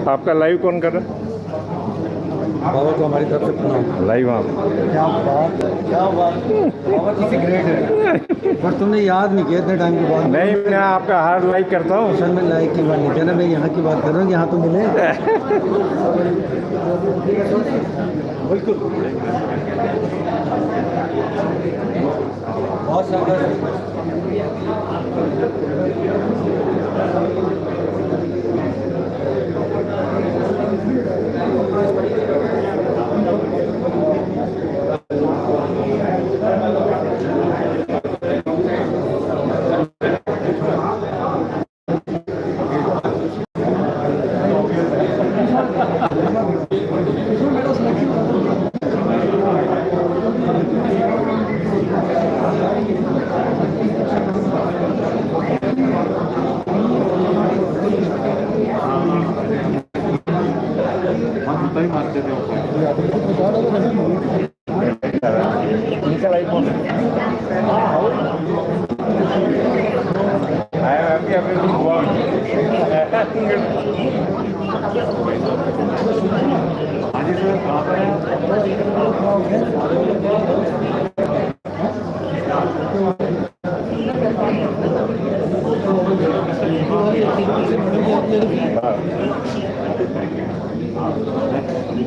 आपका लाइव कौन कर रहा है? बाबा को हमारी तरफ से प्रणाम। लाइव आप क्या बात बाबा किसी ग्रेट है, पर तुमने याद नहीं किया इतने टाइम के बाद। नहीं, मैं आपका हर लाइक करता हूँ। सर मैं लाइक की बात नहीं किया ना, मैं यहाँ की बात कर रहा हूँ, यहाँ तो मिले बिल्कुल बहुत शानदार।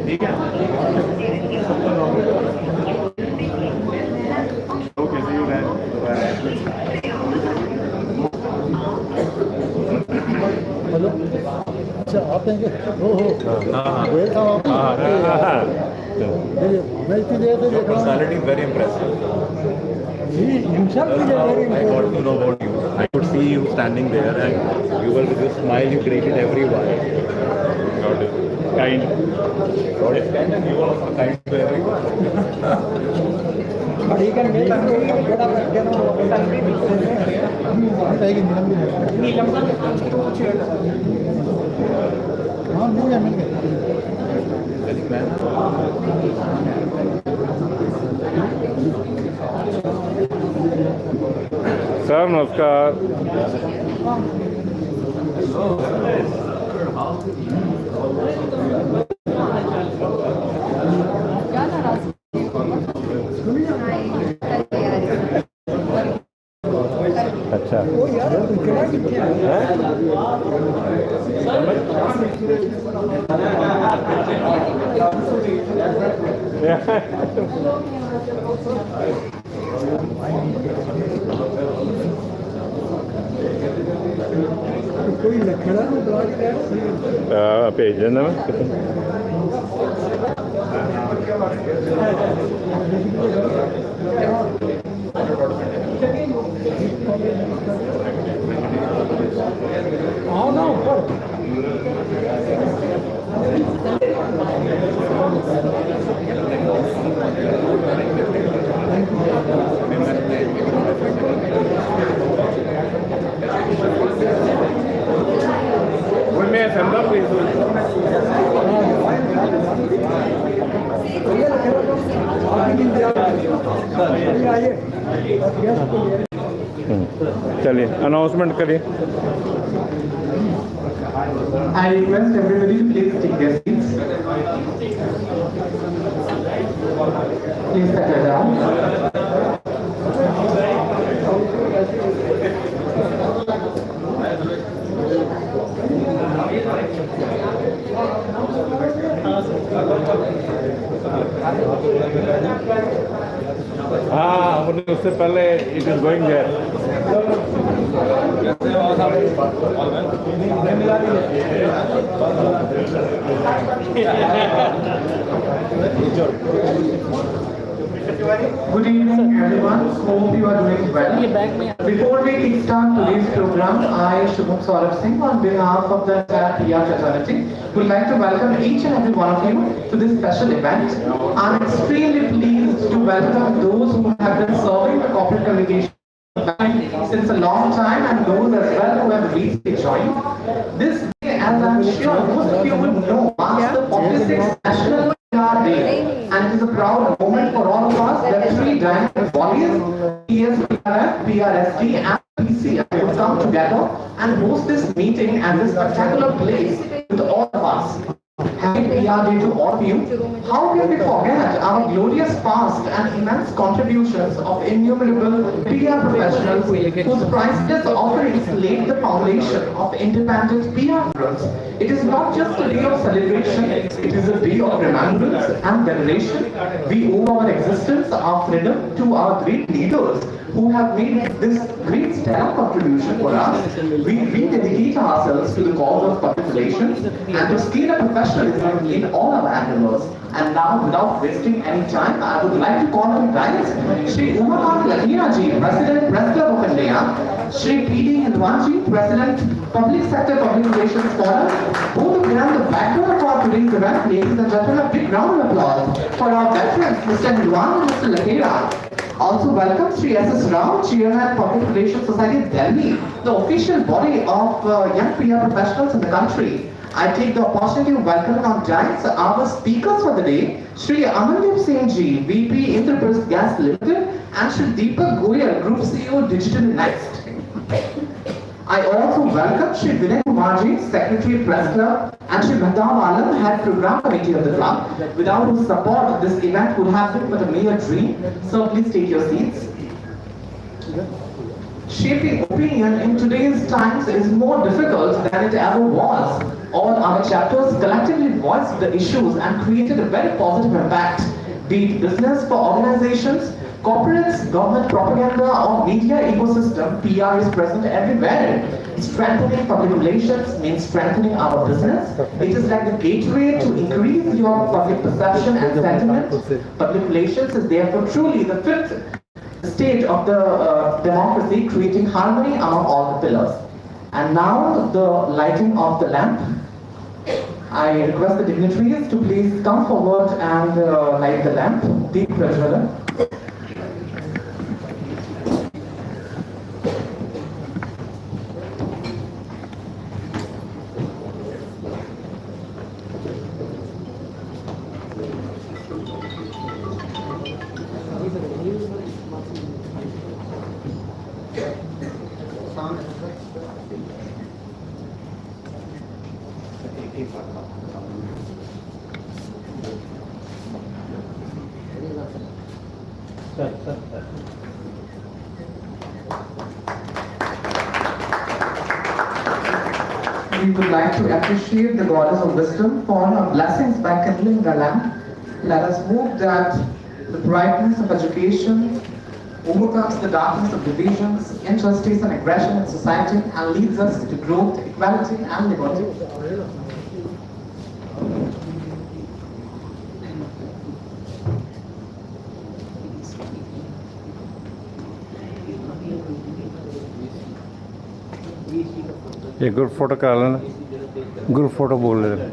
ठीक है। हेलो, अच्छा आप हैं मैं इतनी देर से देख रहा हूँ। Personality is very impressive. himself is a very I got to know about you. I could see you standing there, and you were with your smile. You created everyone. God is kind. God is kind, and you are also kind to everyone. But he can make sir नमस्कार। अच्छा कोई लखड़ा भेज देना मैं। आओ ना ऊपर। चलिए अनाउंसमेंट करिए। I request everybody to please take their seats. Please settle down. हाँ मुझे उससे पहले it is going there. Good evening, everyone. Hope you are doing well. Before we kickstart today's program, I, Shubham Saurabh Singh, on behalf of the entire PR fraternity, would like to welcome each and every one of you to this special event. I'm extremely pleased to welcome those who have been serving the corporate communication since a long time and those as well who have recently joined. This day, as I'm sure you would know, marks the 46th National PR Day, and it is a proud moment for all of us that three dynamic bodies, PSPRF, PRST, and PCI will come together and host this meeting at this spectacular place with all of us. Happy PR Day to all of you. How can we forget our glorious past and immense contributions of innumerable PR professionals whose priceless offerings laid the foundation of independent PR worlds? It is not just a day of celebration, it is a day of remembrance and veneration. We owe our existence, our freedom to our great leaders who have made this great stellar contribution for us. We rededicate ourselves to the cause of public relations and to scale up professionalism in all our endeavors. And now, without wasting any time, I would like to call on guidance Shri Umakant Lahira Ji, President, Press Club of India, Shri P.D. Hindwan Ji, President, Public Sector Public Relations Forum, both of them the backbone of our today's event. Ladies and gentlemen, a big round of applause for our veterans, Mr. Hindwan and Mr. Lahira. Also welcome Sri S.S. Rao, Chairman Public Relations Society Delhi, the official body of young PR professionals in the country. I take the opportunity of welcoming on dais our speakers for the day, Sri Amandeep Singh Ji, VP Indraprasth Gas Limited, and Sri Deepak Goyal, Group CEO Digital Next. I also welcome Sri Vinay Kumar Ji, Secretary Press Club, and Sri Mehtab Alam, Head Program Committee of the club, without whose support this event would have been but a mere dream. So please take your seats. Shaping opinion in today's times is more difficult than it ever was. All our chapters collectively voiced the issues and created a very positive impact, be it business for organizations, corporates, government propaganda, or media ecosystem. PR is present everywhere. Strengthening public relations means strengthening our business. It is like the gateway to increase your public perception and sentiment. Public relations is therefore truly the fifth stage of the democracy, creating harmony among all the pillars. And now the lighting of the lamp. I request the dignitaries to please come forward and light the lamp. Deep Prajwala. We would like to appreciate the goddess of wisdom for her blessings by kindling the lamp. Let us hope that the brightness of education overcomes the darkness of divisions, injustice and aggression in society and leads us to growth, equality and liberty. ये group photo करा लेना, group photo बोल रहे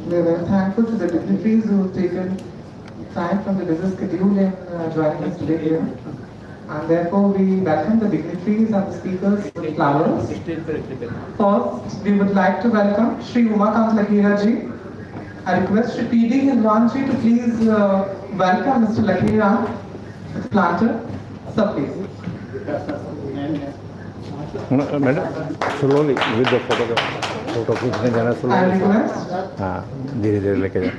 We are very thankful to the dignitaries who have taken time from the busy schedule in joining us today here. And therefore we welcome the dignitaries and the speakers with flowers. First, we would like to welcome Shri Umakant Lahira Ji. I request Shri P.D. Hindwan Ji to please welcome Mr. Lahira with planter. Sir, please. Madam, slowly with the photograph. Photo खींचने जाना शुरू I करो। request हाँ धीरे धीरे लेके जाओ।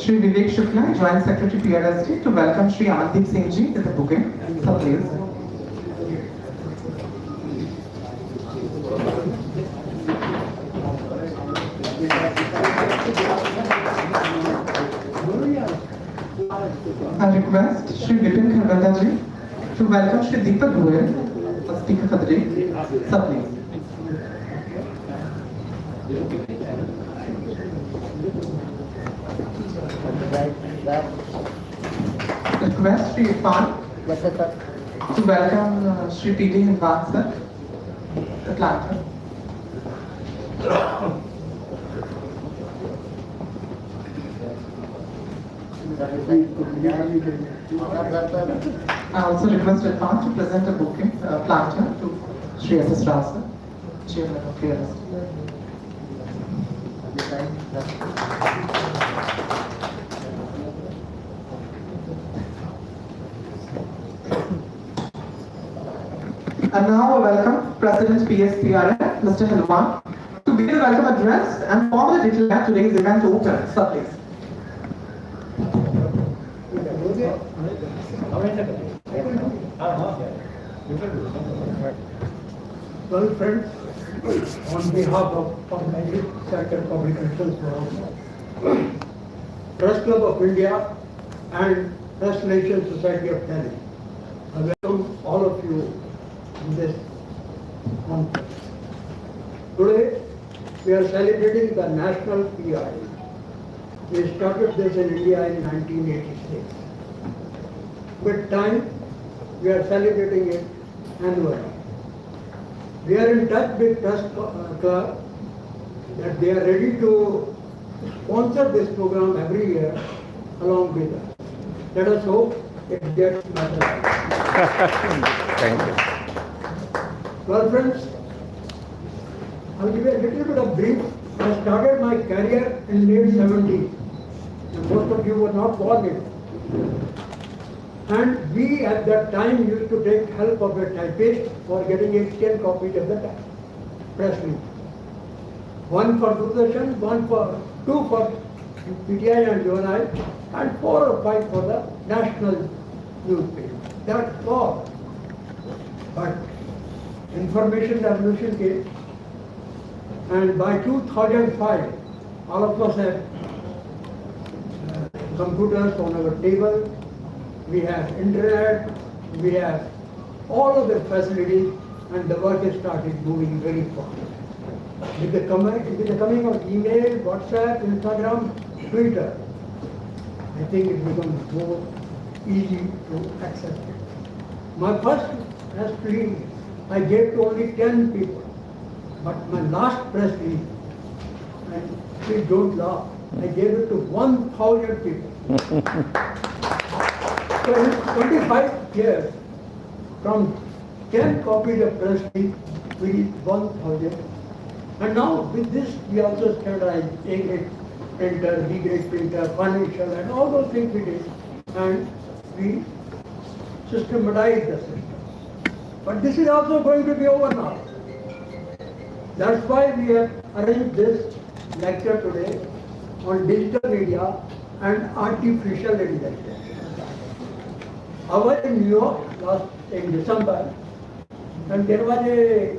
Shri Vivek Shukla, Joint Secretary PRSD, to welcome Shri Amandeep Singh Ji to the bouquet. Sir, please. I request Shri Vipin Kharbanda Ji to welcome Shri Deepak Goyal, Speaker for the day. Sir, please. Request Shri Irfan to welcome Shri P.D. Hindwan sir, Atlanta. I also request Irfan to present a bouquet, planter to Shri S.S. Rao sir, Chairman of PRSD. And now I welcome President PSPRN, Mr. Hilwan, to give the welcome address and formally declare today's event open. Sir, please. Well, friends, on behalf of Magic Sector Public Relations Forum, Press Club of India and Press Relations Society of Delhi, I welcome all of you in this conference. Today, we are celebrating the National PI. We started this in India in 1986. With time, we are celebrating it annually. We are in touch with Press Club that they are ready to sponsor this program every year along with us. Let us hope it gets materialized. Thank you. Well, friends, I'll give you a little bit of brief. I started my career in late 70s. And most of you were not born yet. And we at that time used to take help of a typist for getting 10 copies of the press release. One for Doordarshan, two for PTI and UNI, and 4 or 5 for the national newspaper. That's all. But information revolution came, and by 2005, all of us have computers on our table. We have internet, we have all of the facilities, and the work has started moving very fast. With the coming of email, WhatsApp, Instagram, Twitter, I think it becomes more easy to access it. My first press release I gave to only 10 people, but my last press release, and please don't laugh, I gave it to 1,000 people. So in 25 years, from 10 copies of press release, we reached 1,000. And now with this, we also standardize A-grade printer, B-grade printer, financial, and all those things we did. And we systematize the system. But this is also going to be over now. That's why we have arranged this lecture today on digital media and artificial intelligence. I was in New York in December, and there was a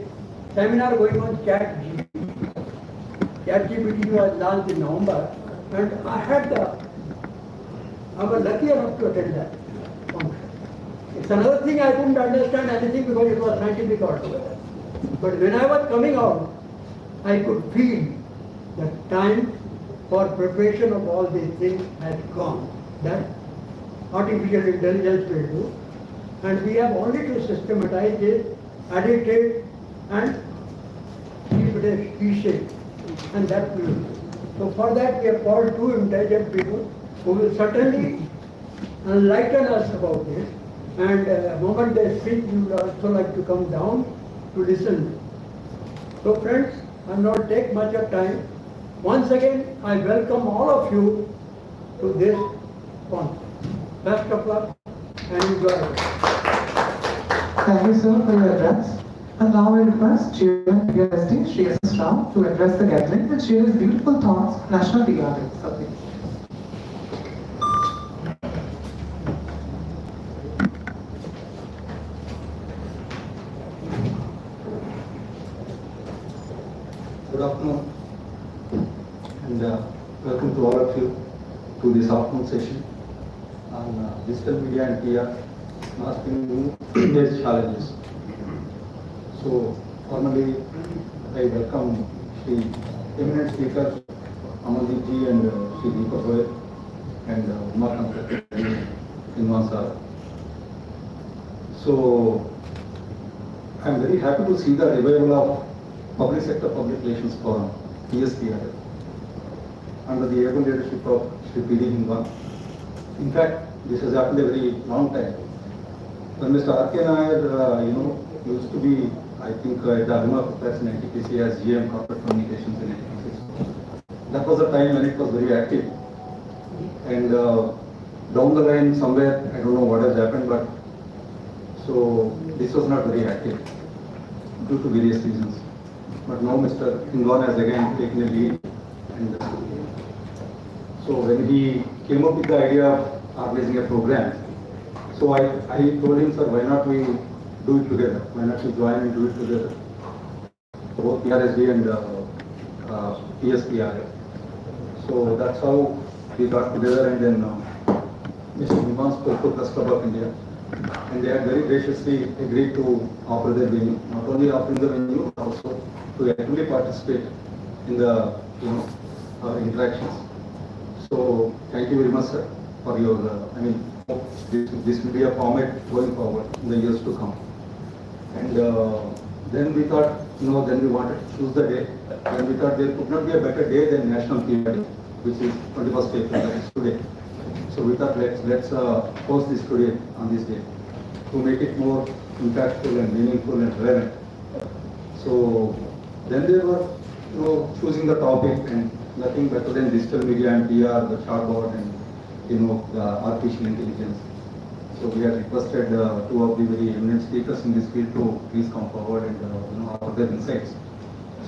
seminar going on ChatGPT. ChatGPT was launched in November, and I was lucky enough to attend that function. It's another thing I couldn't understand anything because it was scientific altogether. But when I was coming out, I could feel the time for preparation of all these things has gone. That artificial intelligence will do. And we have only to systematize it, edit it, and keep it a species. And that will do. So for that we have called 2 intelligent people who will certainly enlighten us about this. And the moment they speak, we would also like to come down to listen. So friends, I will not take much of time. Once again, I welcome all of you to this conference. Best of luck and enjoy it. Thank you, sir, for your address. And now I request Chairman PRSD, Shri S. Rao, to address the gathering and share his beautiful thoughts, National PR Day. Sir, please. Good afternoon, and welcome to all of you to this afternoon session on digital media and PR mastering today's challenges. So, formally, I welcome the eminent speaker Amaldeep ji and Shri Deepak Goyal and Umakant Inwan sir. So, I am very happy to see the revival of Public Sector Public Relations Forum, PSPRF, under the able leadership of Shri P.D. Hindwan. In fact, this has happened a very long time. When Mr. R.K. Nair, used to be, I think, at the Arima Press in NTPC as GM Corporate Communications in NTPC. That was the time when it was very active. And down the line somewhere, I don't know what has happened, but so this was not very active due to various reasons. But now Mr. Hindwan has again taken a lead. And so when he came up with the idea of organizing a program, so I told him, sir, why not we do it together? Why not we join and do it together? Both PRSD and PSPRF. So that's how we got together, and then Mr. Hindwan spoke to Press Club of India. And they had very graciously agreed to offer their venue, not only offering the venue, but also to actively participate in the interactions. So thank you very much, sir, for your, this will be a format going forward in the years to come. And then we thought, then we wanted to choose the day, and we thought there could not be a better day than National PR Day, which is 21st April, that is today. So we thought let's post this today on this day to make it more impactful and meaningful and relevant. So then they were choosing the topic, and nothing better than digital media and PR, the chatbot, and the artificial intelligence. So we had requested two of the very eminent speakers in this field to please come forward and offer their insights.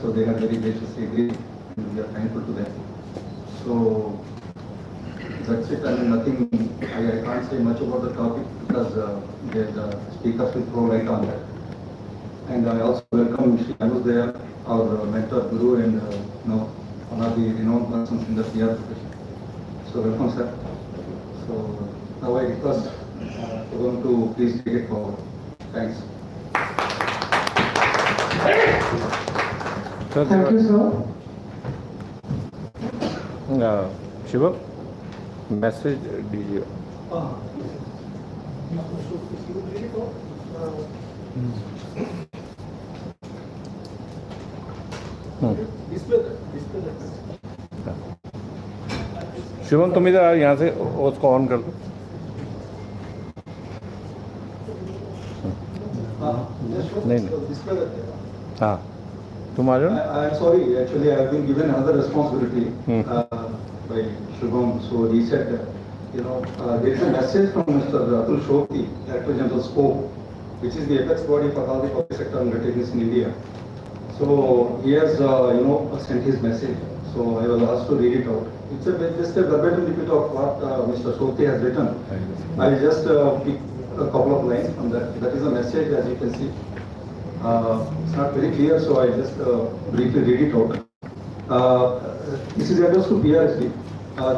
So they had very graciously agreed, and we are thankful to them. So that's it. I mean, nothing. I can't say much about the topic because the speakers will throw light on that. And I also welcome Shri Anuj Dayal, our mentor, guru, and one of the renowned persons in the PR profession. So welcome, sir. So now I request everyone to please take it forward. Thanks. Thank you, sir. Shivam, message DJ. Shivam तुम इधर यहाँ से उसको on कर दो. नहीं हाँ तुम आ जाओ. I'm sorry, actually I have been given another responsibility by Shubham. So he said, there is a message from Mr. Atul Shokti, Director General Scope, which is the apex body for all the public sector undertakings in India. So he has, sent his message. So I was asked to read it out. It's just a verbatim repeat of what Mr. Shokti has written. I will just pick a couple of lines from that. That is a message, as you can see. It's not very clear, so I just briefly read it out. This is addressed to PRSD.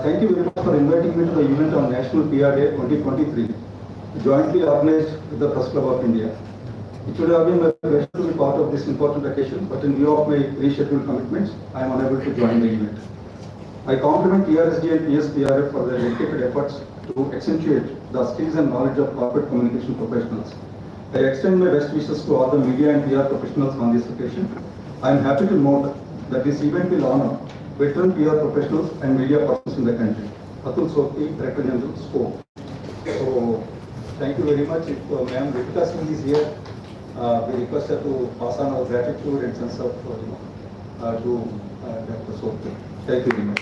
Thank you very much for inviting me to the event on National PR Day 2023, jointly organized with the Press Club of India. It would have been my pleasure to be part of this important occasion, but in view of my rescheduled commitments, I am unable to join the event. I compliment PRSD and PSPRF for their dedicated efforts to accentuate the skills and knowledge of corporate communication professionals. I extend my best wishes to all the media and PR professionals on this occasion. I am happy to note that this event will honor veteran PR professionals and media persons in the country. Atul Shokti, Director General, Scope. So, thank you very much. If Ma'am Ritika Singh is here, we request her to pass on our gratitude and sense of to Dr. Shokti. Thank you very much.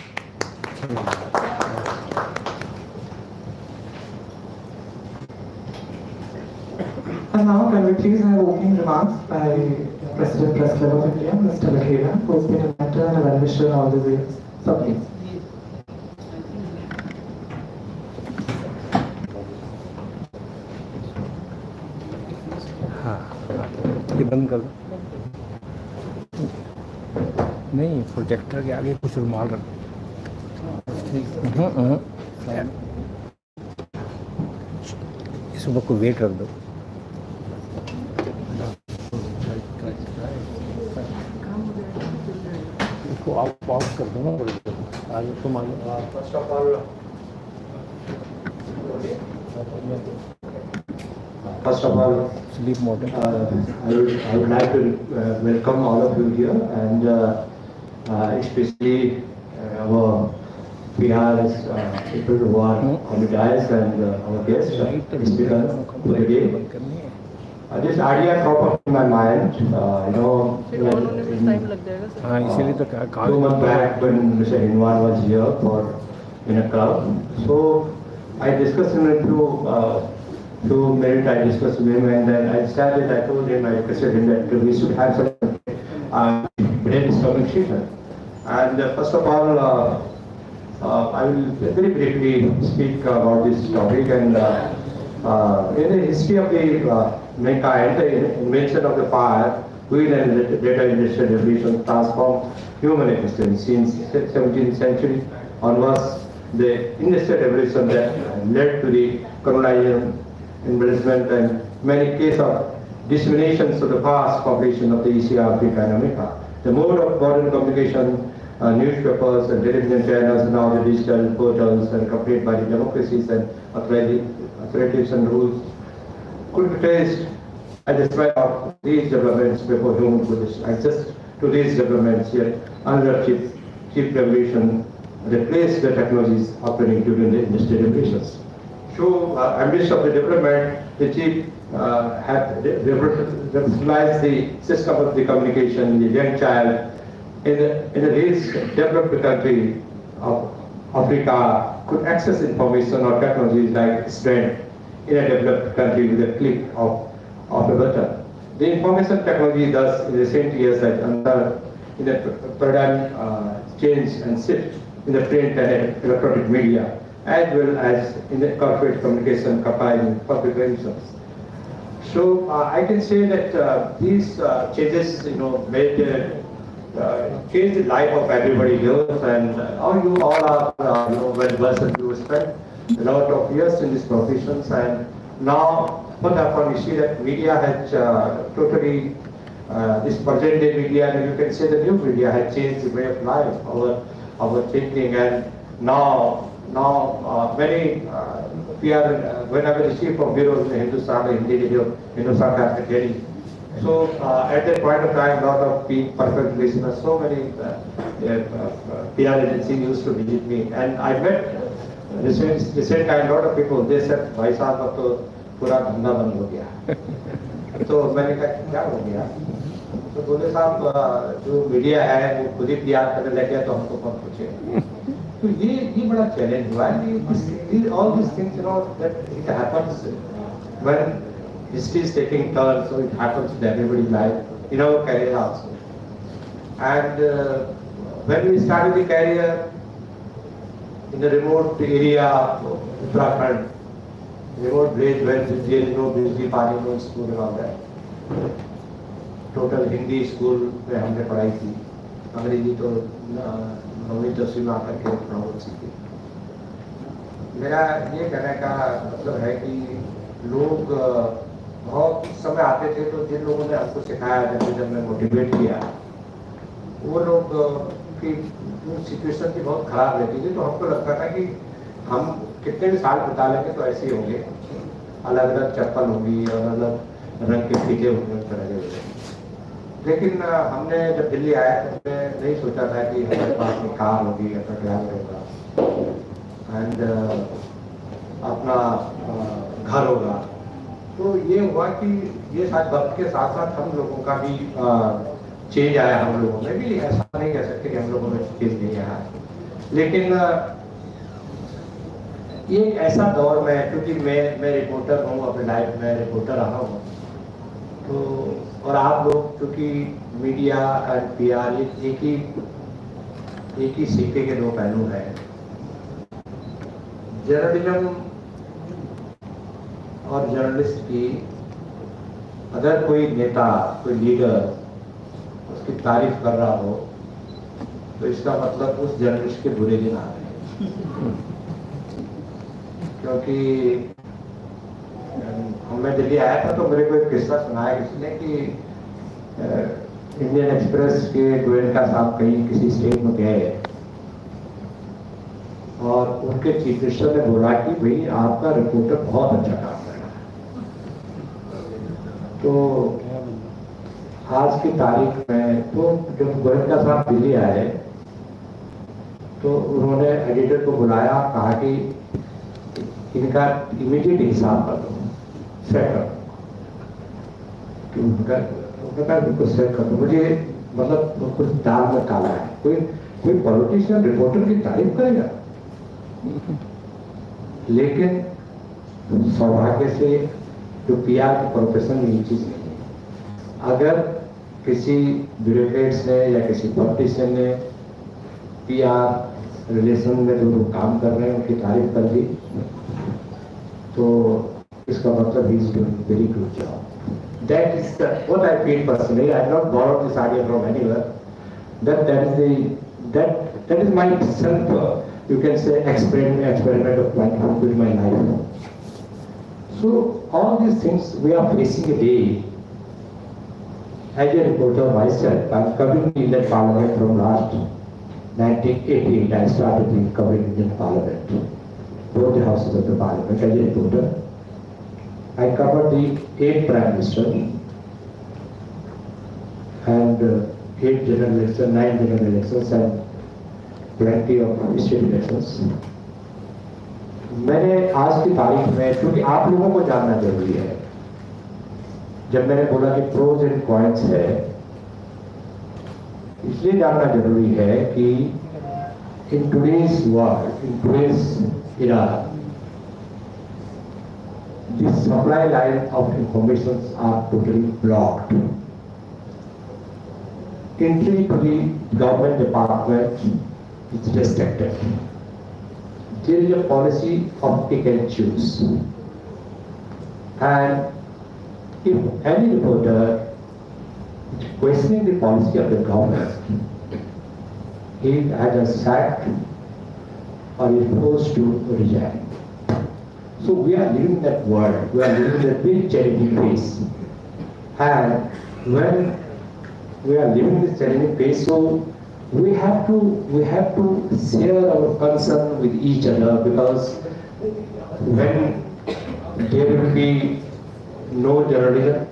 And now can we please have opening remarks by President Press Club of India, Mr. Lakhera, who has been a mentor and a well-wisher all these years. So please. हाँ ये बंद कर दो। नहीं projector के आगे कुछ रुमाल रख इस वक्त को वेट रख दो। इसको आप ऑफ कर दो ना आगे तो मान लो। First of all, sleep mode है। I would like to welcome all of you here and especially our PRs, people who are on the dais and our guests, speaker for the day. This idea cropped up in my mind, हाँ इसीलिए तो 2 months back when Mr. Hinwan was here for in a club. So I discussed him to merit, I discussed with him and then I told him, I requested him that we should have some British communication. And first of all, I will very briefly speak about this topic and in the history of the mankind, the invention of the fire, wheel and data industrial revolution transformed human existence. Since 17th century onwards, the industrial revolution that led to the colonization, embarrassment and many cases of disseminations of the vast population of the Asia, Africa and America. The mode of modern communication, newspapers and television channels and now the digital portals and accompanied by the democracies and authorities and rules could be traced at the spread of these developments before human could access to these developments, yet another cheap revolution replaced the technologies operating during the industrial revolutions. So, amidst of the development, the chief had revolutionized the system of the communication. The young child in the least developed country of Africa could access information or technologies like strength in a developed country with a click of a button. The information technology thus in recent years has undergone in a paradigm change and shift in the print and electronic media, as well as in the corporate communication comprising public relations. So I can say that these changes, made changed the life of everybody here, and you all are, well versed. You spent a lot of years in these professions, and now what happened? You see that media has totally, this present day media, and you can say the new media has changed the way of life, our thinking, and now many whenever you see from bureaus in Hindustan, the Hindi video, Hindustan Category. So at that point of time, a lot of perfect listeners, so many PR agencies used to visit me, and I met recent time a lot of people. They said, "भाई साहब अब तो पूरा धंधा बंद हो गया." तो मैंने कहा क्या हो गया? तो बोले साहब जो मीडिया है वो खुद ही PR करने लगे तो हमको कौन पूछे? तो ये बड़ा चैलेंज हुआ है। All these things, that it happens when history is taking turns, so it happens in everybody's life, in our career also. And when we started the career in the remote area of Uttarakhand, remote village where there is no Bijli, Pani, no school and all that. Total Hindi school में हमने पढ़ाई थी, अंग्रेजी तो 9वीं 10वीं में आकर के प्रॉब्लम सीखी। मेरा ये कहने का मतलब है कि लोग बहुत समय आते थे, तो जिन लोगों ने हमको सिखाया, जब मैं मोटिवेट किया, वो लोग की सिचुएशन की बहुत खराब रहती थी, तो हमको लगता था कि हम कितने भी साल बिता लेंगे तो ऐसे ही होंगे, अलग अलग चप्पल होगी और अलग रंग के फीते होंगे उस तरह के। लेकिन हमने जब दिल्ली आया तो हमने नहीं सोचा था कि हमारे पास में कार होगी, अपना ड्राइवर होगा एंड अपना घर होगा। तो ये हुआ कि ये साथ वक्त के साथ साथ हम लोगों का भी चेंज आया, हम लोगों में भी। ऐसा नहीं कह सकते कि हम लोगों में चेंज नहीं आया, लेकिन ये ऐसा दौर में, क्योंकि मैं रिपोर्टर हूँ, अपने लाइफ में रिपोर्टर रहा हूँ, तो और आप लोग चूँकि मीडिया एंड पीआर एक ही सिक्के के दो पहलू हैं। जर्नलिज्म और जर्नलिस्ट की अगर कोई नेता, कोई लीडर उसकी तारीफ कर रहा हो तो इसका मतलब उस जर्नलिस्ट के बुरे दिन आ रहे हैं। क्योंकि मैं दिल्ली आया था तो मेरे को एक किस्सा सुनाया किसी ने कि इंडियन एक्सप्रेस के गोयनका साहब कहीं किसी स्टेट में गए और उनके चीफ मिनिस्टर ने बोला कि भाई आपका रिपोर्टर बहुत अच्छा काम कर रहा है। तो आज की तारीख में तो जब गोयनका साहब दिल्ली आए तो उन्होंने एडिटर को बुलाया, कहा कि इनका इमीडिएट हिसाब कर दो, सेट कर दो। उनका बिल्कुल सेट कर दो, मुझे मतलब कुछ दाल में काला है। कोई पॉलिटिशियन रिपोर्टर की तारीफ करेगा? लेकिन सौभाग्य से जो पीआर के प्रोफेशन में ये चीज नहीं है। अगर किसी ब्यूरोक्रेट्स ने या किसी पॉलिटिशियन ने पीआर रिलेशन में जो लोग काम कर रहे हैं उनकी तारीफ कर दी तो इसका मतलब he is doing very good job. That is what I feel personally. I not borrowed this idea from anywhere. that is my self you can say experiment of life in my life. So all these things we are facing a day. As a reporter myself, I'm covering Indian Parliament from last 1988. I started covering Indian Parliament, both the houses of the Parliament. As a reporter, I covered the 8th Prime Minister and 8 general elections, 9 general elections and plenty of state elections. मैंने आज की तारीख में, क्योंकि आप लोगों को जानना जरूरी है, जब मैंने बोला कि प्रोज एंड कॉइन्स है, इसलिए जानना जरूरी है कि in today's world, in today's era, the supply line of informations are totally blocked. Entry to the government department is restricted. There is a policy of pick and choose. And if any reporter is questioning the policy of the government, he is either sacked or is forced to resign. So we are living in that world. We are living in a very challenging phase. And when we are living in this challenging phase, so we have to share our concern with each other, because when there will be no journalism,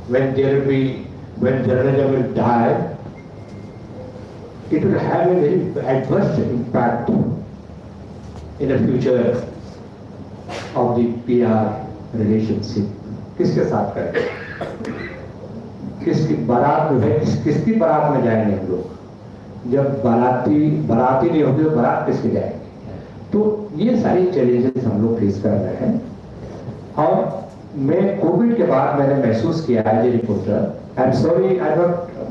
when journalism will die, it will have a very adverse impact in the future of the PR relationship. किसके साथ करें? किसकी बारात में है? किसकी बारात में जाएंगे हम लोग? जब बाराती नहीं होगी तो बारात किसके जाएंगे? तो ये सारी चैलेंजेस हम लोग फेस कर रहे हैं। और मैं कोविड के बाद मैंने महसूस किया है, ये रिपोर्टर, आई एम सॉरी,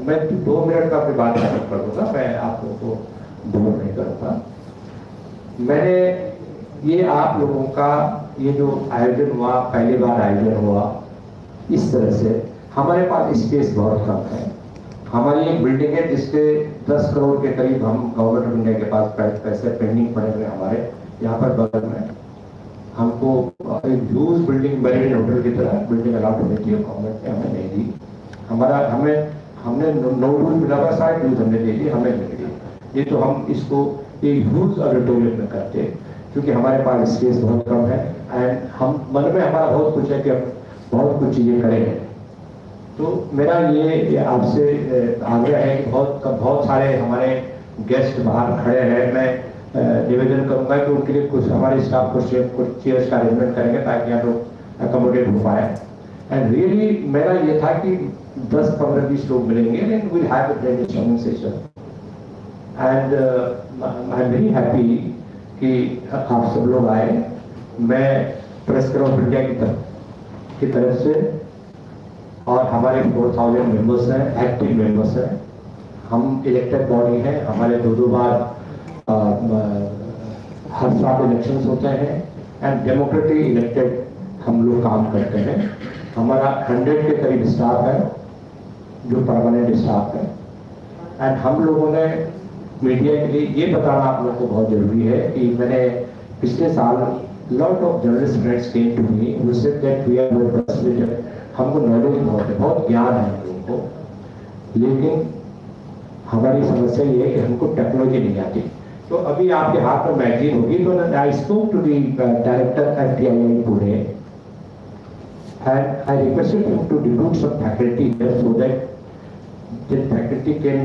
मैं 2 मिनट का अपनी बात खत्म कर दूंगा, मैं आप लोगों को बोर नहीं करूँगा। मैंने ये आप लोगों का ये जो आयोजन हुआ, पहली बार आयोजन हुआ इस तरह से, हमारे पास स्पेस बहुत कम है। हमारी एक बिल्डिंग है जिसके 10 करोड़ के करीब हम गवर्नमेंट ऑफ इंडिया के पास पैसे पेंडिंग पड़े हुए हमारे यहाँ पर बगल में। हमको एक ह्यूज बिल्डिंग मेरिडियन होटल की तरह बिल्डिंग अलाउड होनी चाहिए, गवर्नमेंट ने हमें नहीं दी। हमने नो रूल मिला हुआ, 60 यूज हमने दे दी, हमें नहीं दी। ये तो हम इसको एक ह्यूज ऑडिटोरियम में करते, क्योंकि हमारे पास स्पेस बहुत कम है एंड हम मन में हमारा बहुत कुछ है कि हम बहुत कुछ चीज़ें करें। तो मेरा ये आपसे आग्रह है कि बहुत सारे हमारे गेस्ट बाहर खड़े हैं, मैं निवेदन करूंगा कि उनके लिए कुछ हमारे स्टाफ कुछ चेयर्स का अरेंजमेंट करेंगे ताकि हम लोग अकोमोडेट हो पाए। एंड रियली मेरा ये था कि 10, 15, 20 लोग मिलेंगे and will have a brainstorming session. And I am very happy कि आप सब लोग आए। मैं प्रेस क्लब ऑफ इंडिया की तरफ से और हमारे 4000 मेंबर्स हैं, एक्टिव मेंबर्स हैं। हम इलेक्टेड बॉडी हैं, हमारे दो बार हर साल इलेक्शंस होते हैं एंड डेमोक्रेटिक इलेक्टेड हम लोग काम करते हैं। हमारा 100 के करीब स्टाफ है जो परमानेंट स्टाफ है। एंड हम लोगों ने मीडिया के लिए ये बताना आप लोगों को बहुत जरूरी है कि मैंने पिछले साल lot of journalist friends came to me who said that we are very frustrated, हमको नॉलेज बहुत ज्ञान है हम लोगों को, लेकिन हमारी समस्या ये है कि हमको टेक्नोलॉजी नहीं आती। तो अभी आपके हाथ में मैगजीन होगी, तो I spoke to the director at TII Pune and I requested him to recruit some faculty there so that the faculty can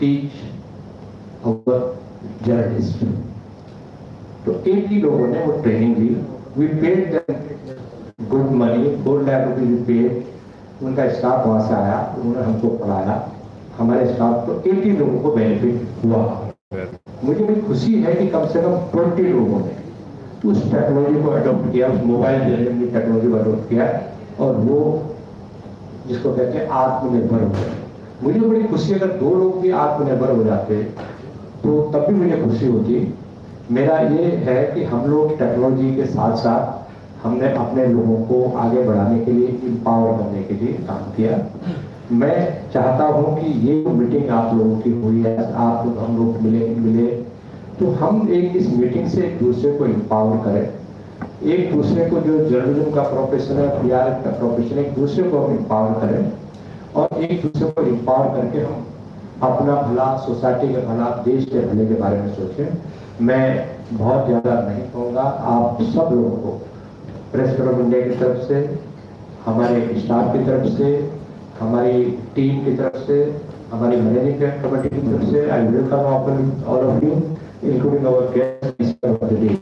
teach our journalists. तो 80 लोगों ने वो ट्रेनिंग ली, we paid them good money, 4 lakh रुपए we paid, उनका staff वहाँ से आया, उन्होंने हमको पढ़ाया, हमारे स्टाफ को 80 लोगों को बेनिफिट हुआ। मुझे भी खुशी है कि कम से कम 20 लोगों ने उस टेक्नोलॉजी को अडॉप्ट किया, उस मोबाइल जनरेटिंग टेक्नोलॉजी को अडॉप्ट किया और वो जिसको कहते हैं आत्मनिर्भर हो गए। मुझे बड़ी खुशी, अगर 2 लोग भी आत्मनिर्भर हो जाते तो तब भी मुझे खुशी होती। मेरा ये है कि हम लोग टेक्नोलॉजी के साथ साथ हमने अपने लोगों को आगे बढ़ाने के लिए, एम्पावर करने के लिए काम किया। मैं चाहता हूं कि ये मीटिंग आप लोगों की हुई है, आप लोग हम लोग मिले तो हम एक इस मीटिंग से एक दूसरे को एम्पावर करें, एक दूसरे को जो जर्नलिज्म का प्रोफेशन है, PR का प्रोफेशन है, एक दूसरे को हम एम्पावर करें और एक दूसरे को एम्पावर करके हम अपना भला, सोसाइटी का भला, देश के भले के बारे में सोचें। मैं बहुत ज़्यादा नहीं कहूँगा, आप सब लोगों को प्रेस क्लब इंडिया की तरफ से, हमारे स्टाफ की तरफ से, हमारी टीम की तरफ से, हमारी मैनेजिंग कमेटी की तरफ से I welcome all of you including our guests of the day.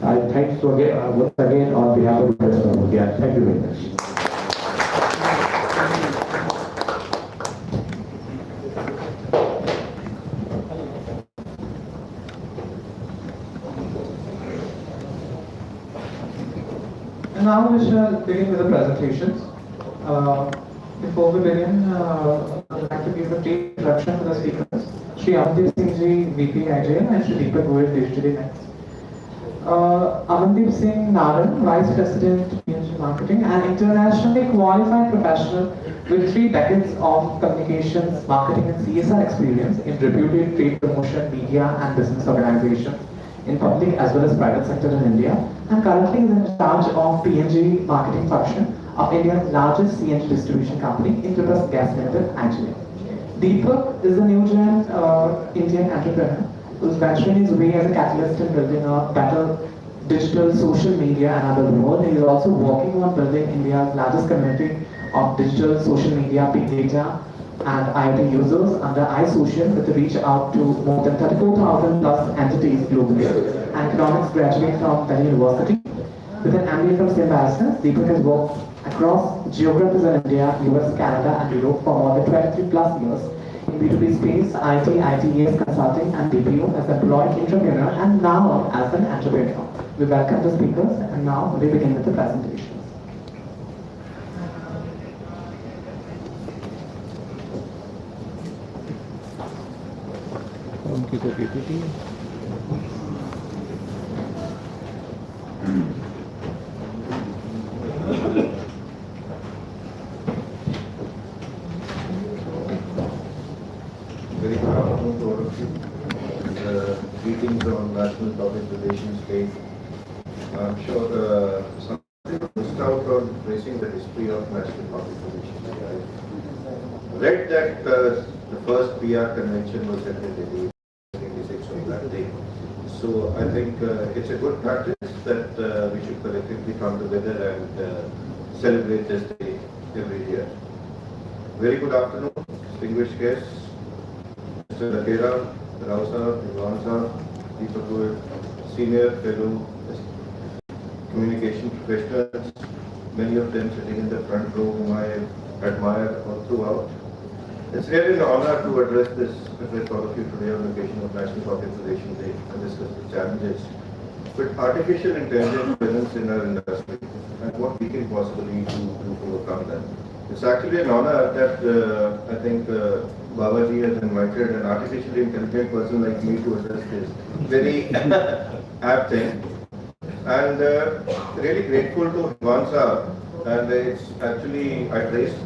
I thank you once again on behalf of the Press Club of India. Thank you very much. And now we shall begin with the presentations. Before we begin, I would like to give a brief introduction to the speakers. Shri Amandeep Singh Ji, VP IJL, and Shri Deepak Goyal, Digitally Next. Amandeep Singh Naran, Vice President, PNG Marketing, an internationally qualified professional with 3 decades of communications, marketing, and CSR experience in reputed trade promotion, media, and business organizations in public as well as private sector in India, and currently is in charge of PNG marketing function of India's largest CNG distribution company, Intrabus Gas Limited, IGL. Deepak is a new gen Indian entrepreneur who is venturing his way as a catalyst in building a better digital social media and other world. He is also working on building India's largest community of digital social media, big data and IoT users under iSocial with a reach out to more than 34,000 plus entities globally. And economics graduate from Delhi University. With an MBA from St. Barnabas, Deepak has worked across geographies in India, US, Canada and Europe for more than 23 plus years in B2B space, IT, ITES consulting and BPO as employed entrepreneur and now as an entrepreneur. We welcome the speakers and now we begin with the presentations. उनकी तो PPT है। Very good afternoon to all of you. Greetings on National Public Relations Day. I'm sure somebody missed out on tracing the history of National Public Relations Day. I read that the first PR convention was held in Delhi in 1986 on that day. So I think it's a good practice that we should collectively come together and celebrate this day every year. Very good afternoon, distinguished guests. Mr. Lakera, Rao Sahab, Ivan Sahab, Deepak Goyal, senior fellow communication professionals, many of them sitting in the front row whom I admire all throughout. It's really an honor to address all of you today on the occasion of National Public Relations Day and discuss the challenges with artificial intelligence presence in our industry and what we can possibly do to overcome them. It's actually an honor that I think Babaji has invited an artificially intelligent person like me to address this very apt thing. And really grateful to Himansa. And it's actually, I traced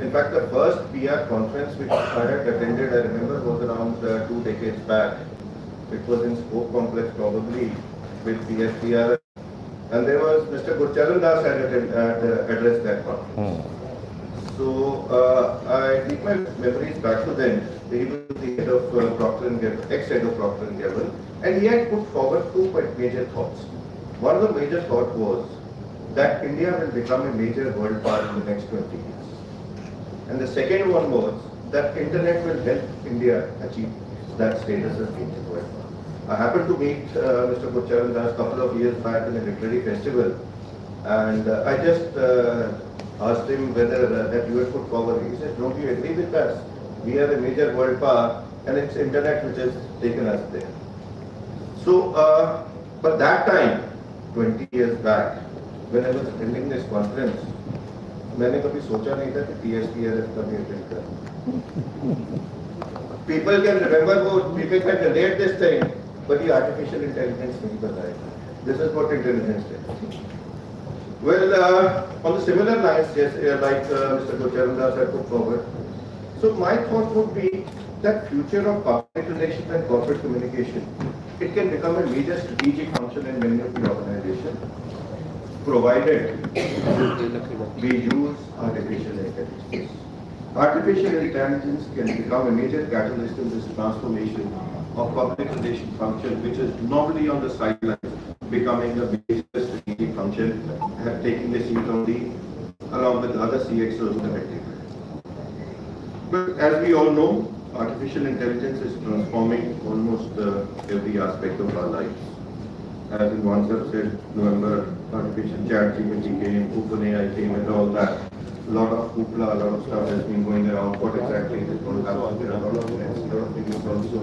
in fact, the first PR conference which I had attended, I remember, was around 2 decades back. It was in Spoke Complex, probably, with PSPR. And there was Mr. Gurcharan Das had addressed that one. So I take my memories back to then. He was the head of Procter & Gamble, ex-head of Procter & Gamble, and he had put forward two quite major thoughts. One of the major thought was that India will become a major world power in the next 20 years. And the second one was that internet will help India achieve that status as major world power. I happened to meet Mr. Gurcharan Das a couple of years back in a literary festival, and I just asked him whether that you had put forward. He said, don't you agree with us? We are a major world power and it's internet which has taken us there. So, but that time, 20 years back, when I was attending this conference, मैंने कभी सोचा नहीं था कि PSPRF का भी attend करूं. People can remember, people can relate this thing, but the artificial intelligence नहीं बताएगा. This is what intelligence is. Well, on the similar lines, yes, like Mr. Gurcharan Das had put forward. So my thought would be that future of public relations and corporate communication, it can become a major strategic function in many of the organizations, provided we use artificial intelligence. Artificial intelligence can become a major catalyst in this transformation of public relations function, which is normally on the sidelines, becoming a major strategic function, taking the seat on along with other CXOs collectively. But as we all know, artificial intelligence is transforming almost every aspect of our lives. As in one said, November, artificial ChatGPT came, OpenAI came and all that. A lot of hoopla, a lot of stuff has been going around. What exactly is it going to happen? There are a lot of things, a lot of things also.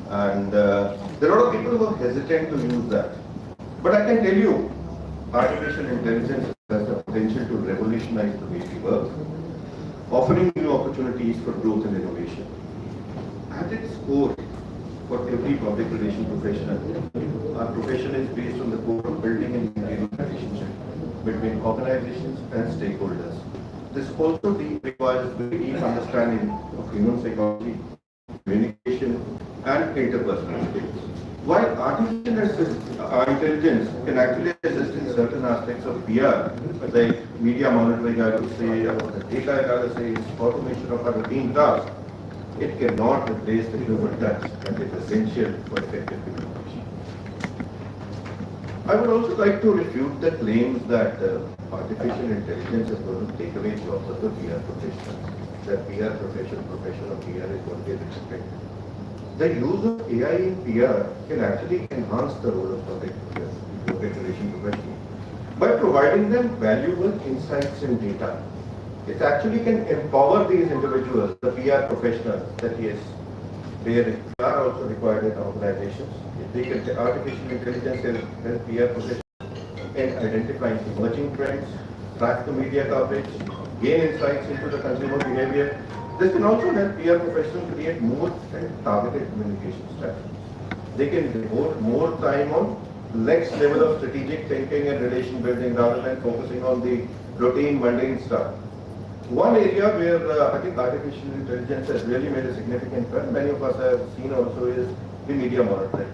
And there are a lot of people who are hesitant to use that. But I can tell you, artificial intelligence has the potential to revolutionize the way we work, offering new opportunities for growth and innovation. At its core, for every public relation professional, our profession is based on the core of building and maintaining relationship between organizations and stakeholders. This also requires very deep understanding of human psychology, communication, and interpersonal skills. While artificial intelligence can actually assist in certain aspects of PR, like media monitoring, I would say, data analysis, automation of our routine tasks, it cannot replace the human touch that is essential for effective communication. I would also like to refute the claims that artificial intelligence is going to take away jobs of the PR professionals, that profession of PR is going to get expected. The use of AI in PR can actually enhance the role of public relation professionals by providing them valuable insights and data. It actually can empower these individuals, the PR professionals, that yes, they are also required in organizations. Artificial intelligence can help PR professionals in identifying emerging trends, track the media coverage, gain insights into the consumer behavior. This can also help PR professionals create more and targeted communication strategies. They can devote more time on next level of strategic thinking and relation building rather than focusing on the routine, mundane stuff. One area where I think artificial intelligence has really made a significant trend, many of us have seen also, is the media monitoring.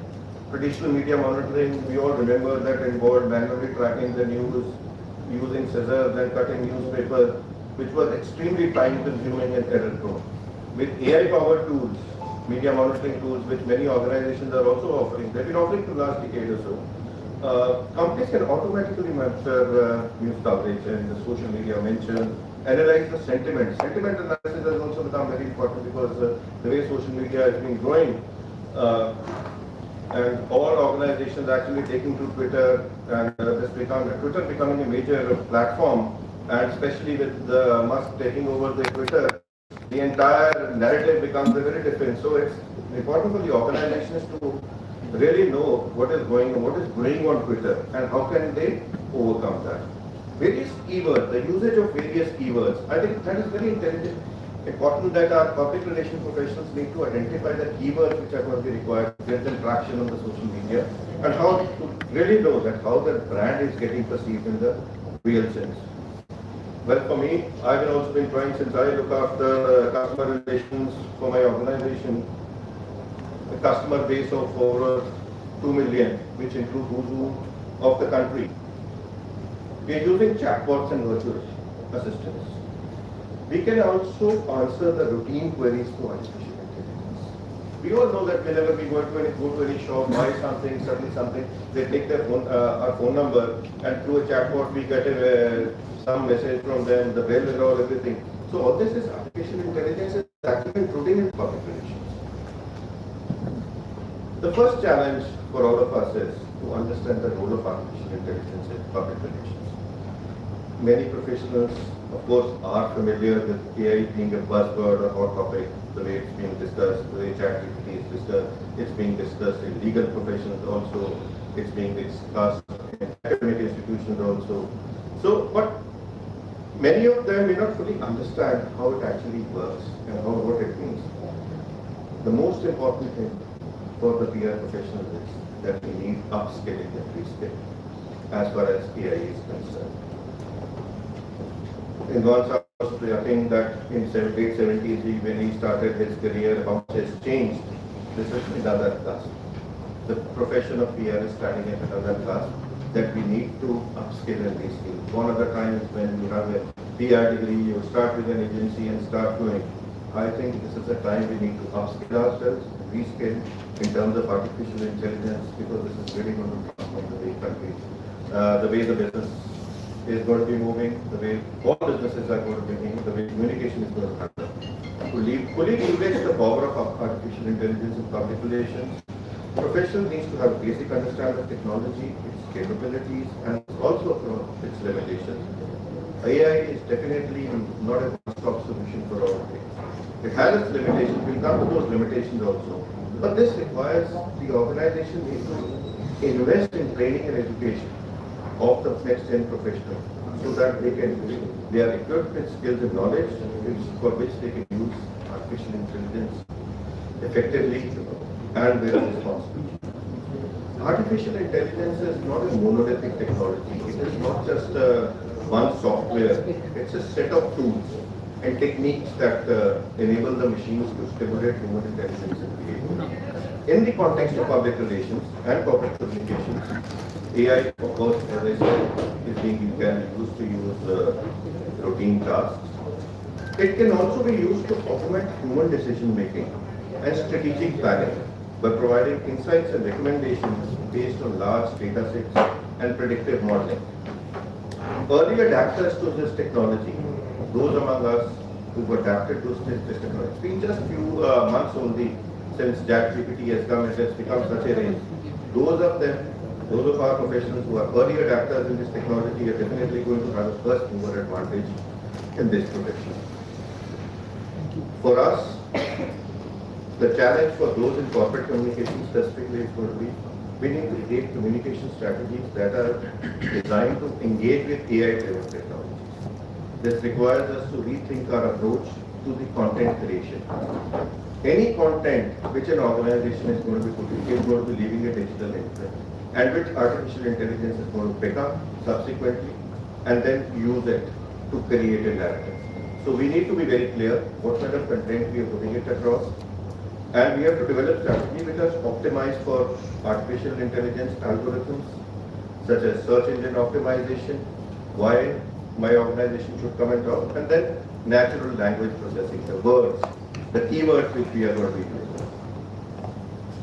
Traditional media monitoring, we all remember that involved manually tracking the news, using scissors and cutting newspapers, which was extremely time consuming and error prone. With AI powered tools, media monitoring tools, which many organizations are also offering, they've been offering for the last decade or so, companies can automatically monitor news coverage and the social media mention, analyze the sentiment. Sentiment analysis has also become very important because the way social media has been growing, and all organizations actually taking to Twitter, and Twitter becoming a major platform, and especially with Musk taking over the Twitter, the entire narrative becomes very different. So it's important for the organizations to really know what is going on, what is going on Twitter, and how can they overcome that. various keywords, the usage of various keywords. I think that is very important that our public relations professionals need to identify the keywords which are going to be required to get them traction on the social media and how to really know that how the brand is getting perceived in the real sense. Well, for me, I've also been trying since I look after customer relations for my organization, a customer base of over 2 million, which include who's who of the country. We are using chatbots and virtual assistants. We can also answer the routine queries through artificial intelligence. We all know that whenever we go to any shop, buy something, suddenly something, they take their phone, our phone number, and through a chatbot we get some message from them, the bill and all, everything. So all this is artificial intelligence is actually including in public relations. The first challenge for all of us is to understand the role of artificial intelligence in public relations. Many professionals, of course, are familiar with AI being a buzzword or hot topic, the way it's being discussed, the way ChatGPT is discussed, it's being discussed in legal professions also, it's being discussed in academic institutions also. So, but many of them may not fully understand how it actually works and what it means. The most important thing for the PR professional is that we need upskilling and reskilling as far as AI is concerned. In Gonzalez, I think that in late 70s, when he started his career, how much has changed. This is another class. The profession of PR is starting at another class that we need to upskill and reskill. One other time is when you have a PR degree, you start with an agency and start doing. I think this is the time we need to upskill ourselves, reskill in terms of artificial intelligence, because this is really going to transform the way country, the way the business is going to be moving, the way all businesses are going to be moving, the way communication is going to happen. To fully leverage the power of artificial intelligence in public relations, the professional needs to have a basic understanding of technology, its capabilities, and also its limitations. AI is definitely not a one-stop solution for all things. It has its limitations, we'll come to those limitations also. But this requires the organization needs to invest in training and education of the next gen professional so that they are equipped with skills and knowledge for which they can use artificial intelligence effectively and very responsibly. Artificial intelligence is not a monolithic technology. It is not just one software. It's a set of tools and techniques that enable the machines to stimulate human intelligence and creativity. In the context of public relations and corporate communications, AI, of course, as I said, is being used to use routine tasks. It can also be used to augment human decision making and strategic planning by providing insights and recommendations based on large data sets and predictive modeling. Early adapters to this technology, those among us who've adapted to this technology, it's been just few months only since ChatGPT has come and has become such a range. Those of our professionals who are early adapters in this technology are definitely going to have a first mover advantage in this profession. For us, the challenge for those in corporate communication specifically is going to be we need to create communication strategies that are designed to engage with AI-driven technologies. This requires us to rethink our approach to the content creation. Any content which an organization is going to be putting is going to be leaving a digital imprint, and which artificial intelligence is going to pick up subsequently and then use it to create a narrative. So we need to be very clear what kind of content we are putting it across, and we have to develop strategy which is optimized for artificial intelligence algorithms such as search engine optimization, why my organization should come and talk, and then natural language processing, the words, the keywords which we are going to be using.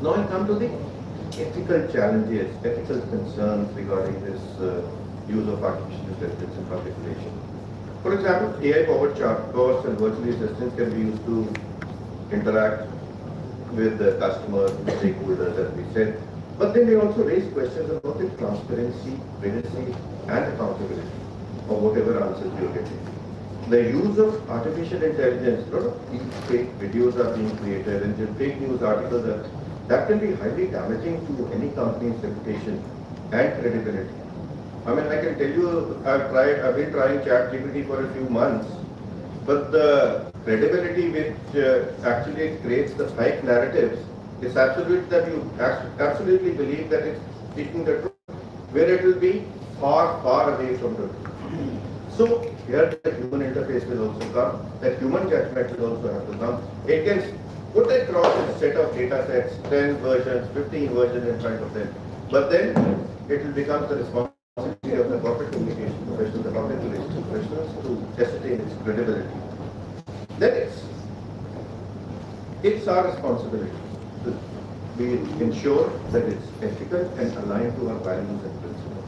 Now I come to the ethical challenges, ethical concerns regarding this use of artificial intelligence in public relations. For example, AI-powered chatbots and virtual assistants can be used to interact with the customers, the stakeholders, as we said, but they may also raise questions about the transparency, privacy, and accountability of whatever answers you're getting. The use of artificial intelligence, a lot of deep fake videos are being created and the fake news articles that can be highly damaging to any company's reputation and credibility. I mean, I can tell you, I've been trying ChatGPT for a few months, but the credibility which actually creates the fake narratives is absolute, that you absolutely believe that it's speaking the truth, where it will be far, far away from the truth. So here the human interface will also come, that human judgment will also have to come. It can put across a set of data sets, 10 versions, 15 versions in front of them, but then it will become the responsibility of the corporate communication professionals, the public relations professionals to ascertain its credibility. Then it's our responsibility to ensure that it's ethical and aligned to our values and principles.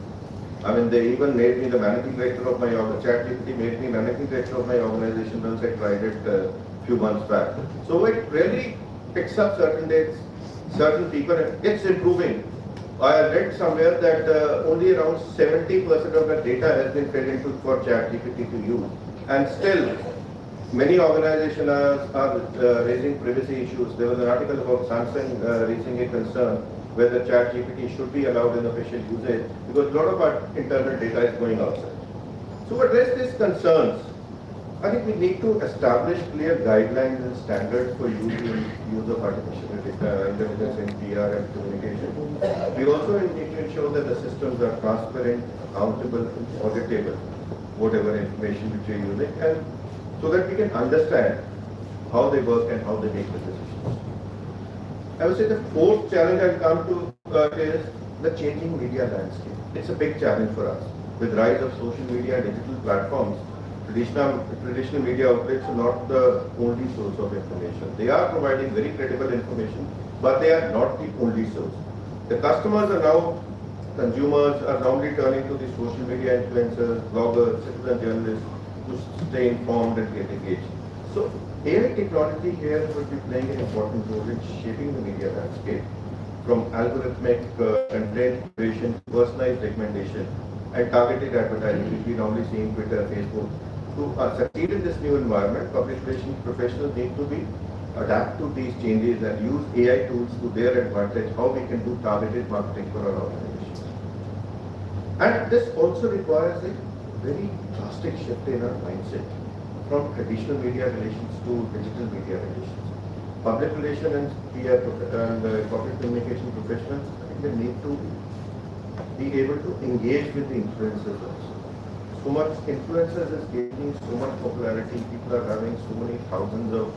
I mean, they even made me the managing director of my ChatGPT made me managing director of my organization once I tried it a few months back. So it really picks up certain dates, certain people, and it's improving. I read somewhere that only around 70% of the data has been fed into for ChatGPT to use, and still many organizations are raising privacy issues. There was an article about Samsung raising a concern whether ChatGPT should be allowed in official usage because a lot of our internal data is going outside. So to address these concerns, I think we need to establish clear guidelines and standards for use of artificial intelligence in PR and communication. We also need to ensure that the systems are transparent, accountable, auditable, whatever information which we are using, and so that we can understand how they work and how they make the decisions. I would say the fourth challenge I'll come to is the changing media landscape. It's a big challenge for us. With rise of social media and digital platforms, traditional media outlets are not the only source of information. They are providing very credible information, but they are not the only source. The consumers are now turning to the social media influencers, bloggers, citizen journalists to stay informed and get engaged. So AI technology here will be playing an important role in shaping the media landscape, from algorithmic content creation, personalized recommendation, and targeted advertising, which we normally see in Twitter, Facebook. To succeed in this new environment, public relations professionals need to adapt to these changes and use AI tools to their advantage, how we can do targeted marketing for our organizations. And this also requires a very drastic shift in our mindset from traditional media relations to digital media relations. Public relations and PR and corporate communication professionals, I think they need to be able to engage with the influencers also. So much influencers is gaining so much popularity, people are having so many thousands of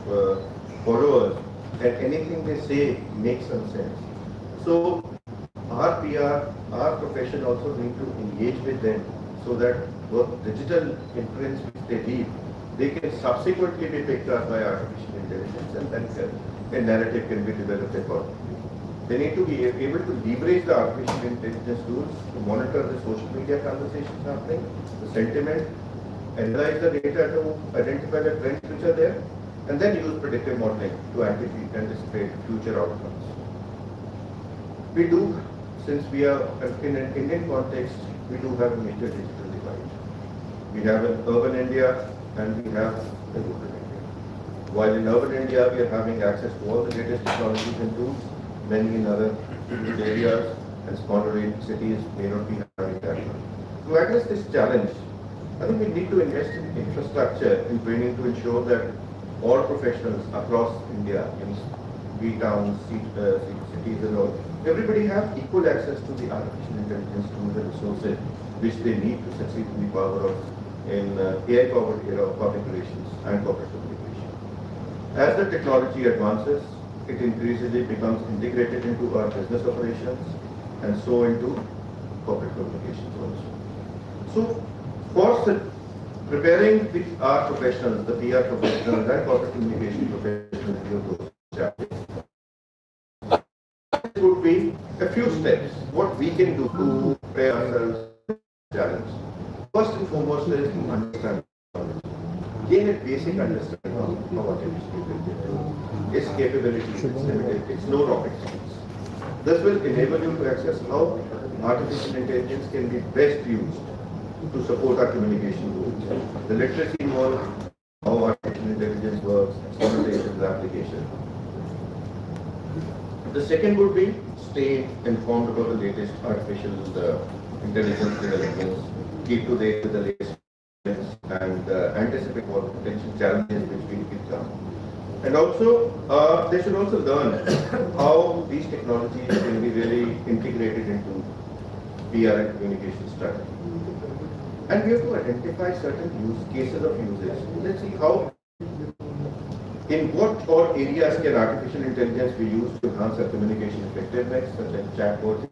followers, that anything they say makes some sense. So our PR, our profession also need to engage with them so that what digital imprints which they leave, they can subsequently be picked up by artificial intelligence, and then a narrative can be developed accordingly. They need to be able to leverage the artificial intelligence tools to monitor the social media conversations happening, the sentiment, analyze the data to identify the trends which are there, and then use predictive modeling to anticipate future outcomes. We do, since we are in an Indian context, we do have a major digital divide. We have an urban India and we have the rural India. While in urban India we are having access to all the latest technologies and tools, many in other rural areas and smaller cities may not be having that. To address this challenge, I think we need to invest in infrastructure and training to ensure that all professionals across India, in B towns, cities and all, everybody have equal access to the artificial intelligence tools and resources which they need to succeed in the power of AI-powered era of public relations and corporate communication. As the technology advances, it increasingly becomes integrated into our business operations and so into corporate communications also. So, for preparing our professionals, the PR professionals and corporate communication professionals in those chapters, would be a few steps, what we can do to prepare ourselves for the challenge. First and foremost is to understand technology. Gain a basic understanding of artificial intelligence, its capabilities, its limited, it's no rocket science. This will enable you to access how artificial intelligence can be best used to support our communication goals. The literacy involved, how artificial intelligence works, exploitations, application. The second would be stay informed about the latest artificial intelligence developments, keep to date with the latest trends, and anticipate what potential challenges which will come. And also, they should also learn how these technologies can be really integrated into PR and communication strategy. And we have to identify certain use cases of usage. Let's see how, in what all areas can artificial intelligence be used to enhance our communication effectiveness, such as chatbots,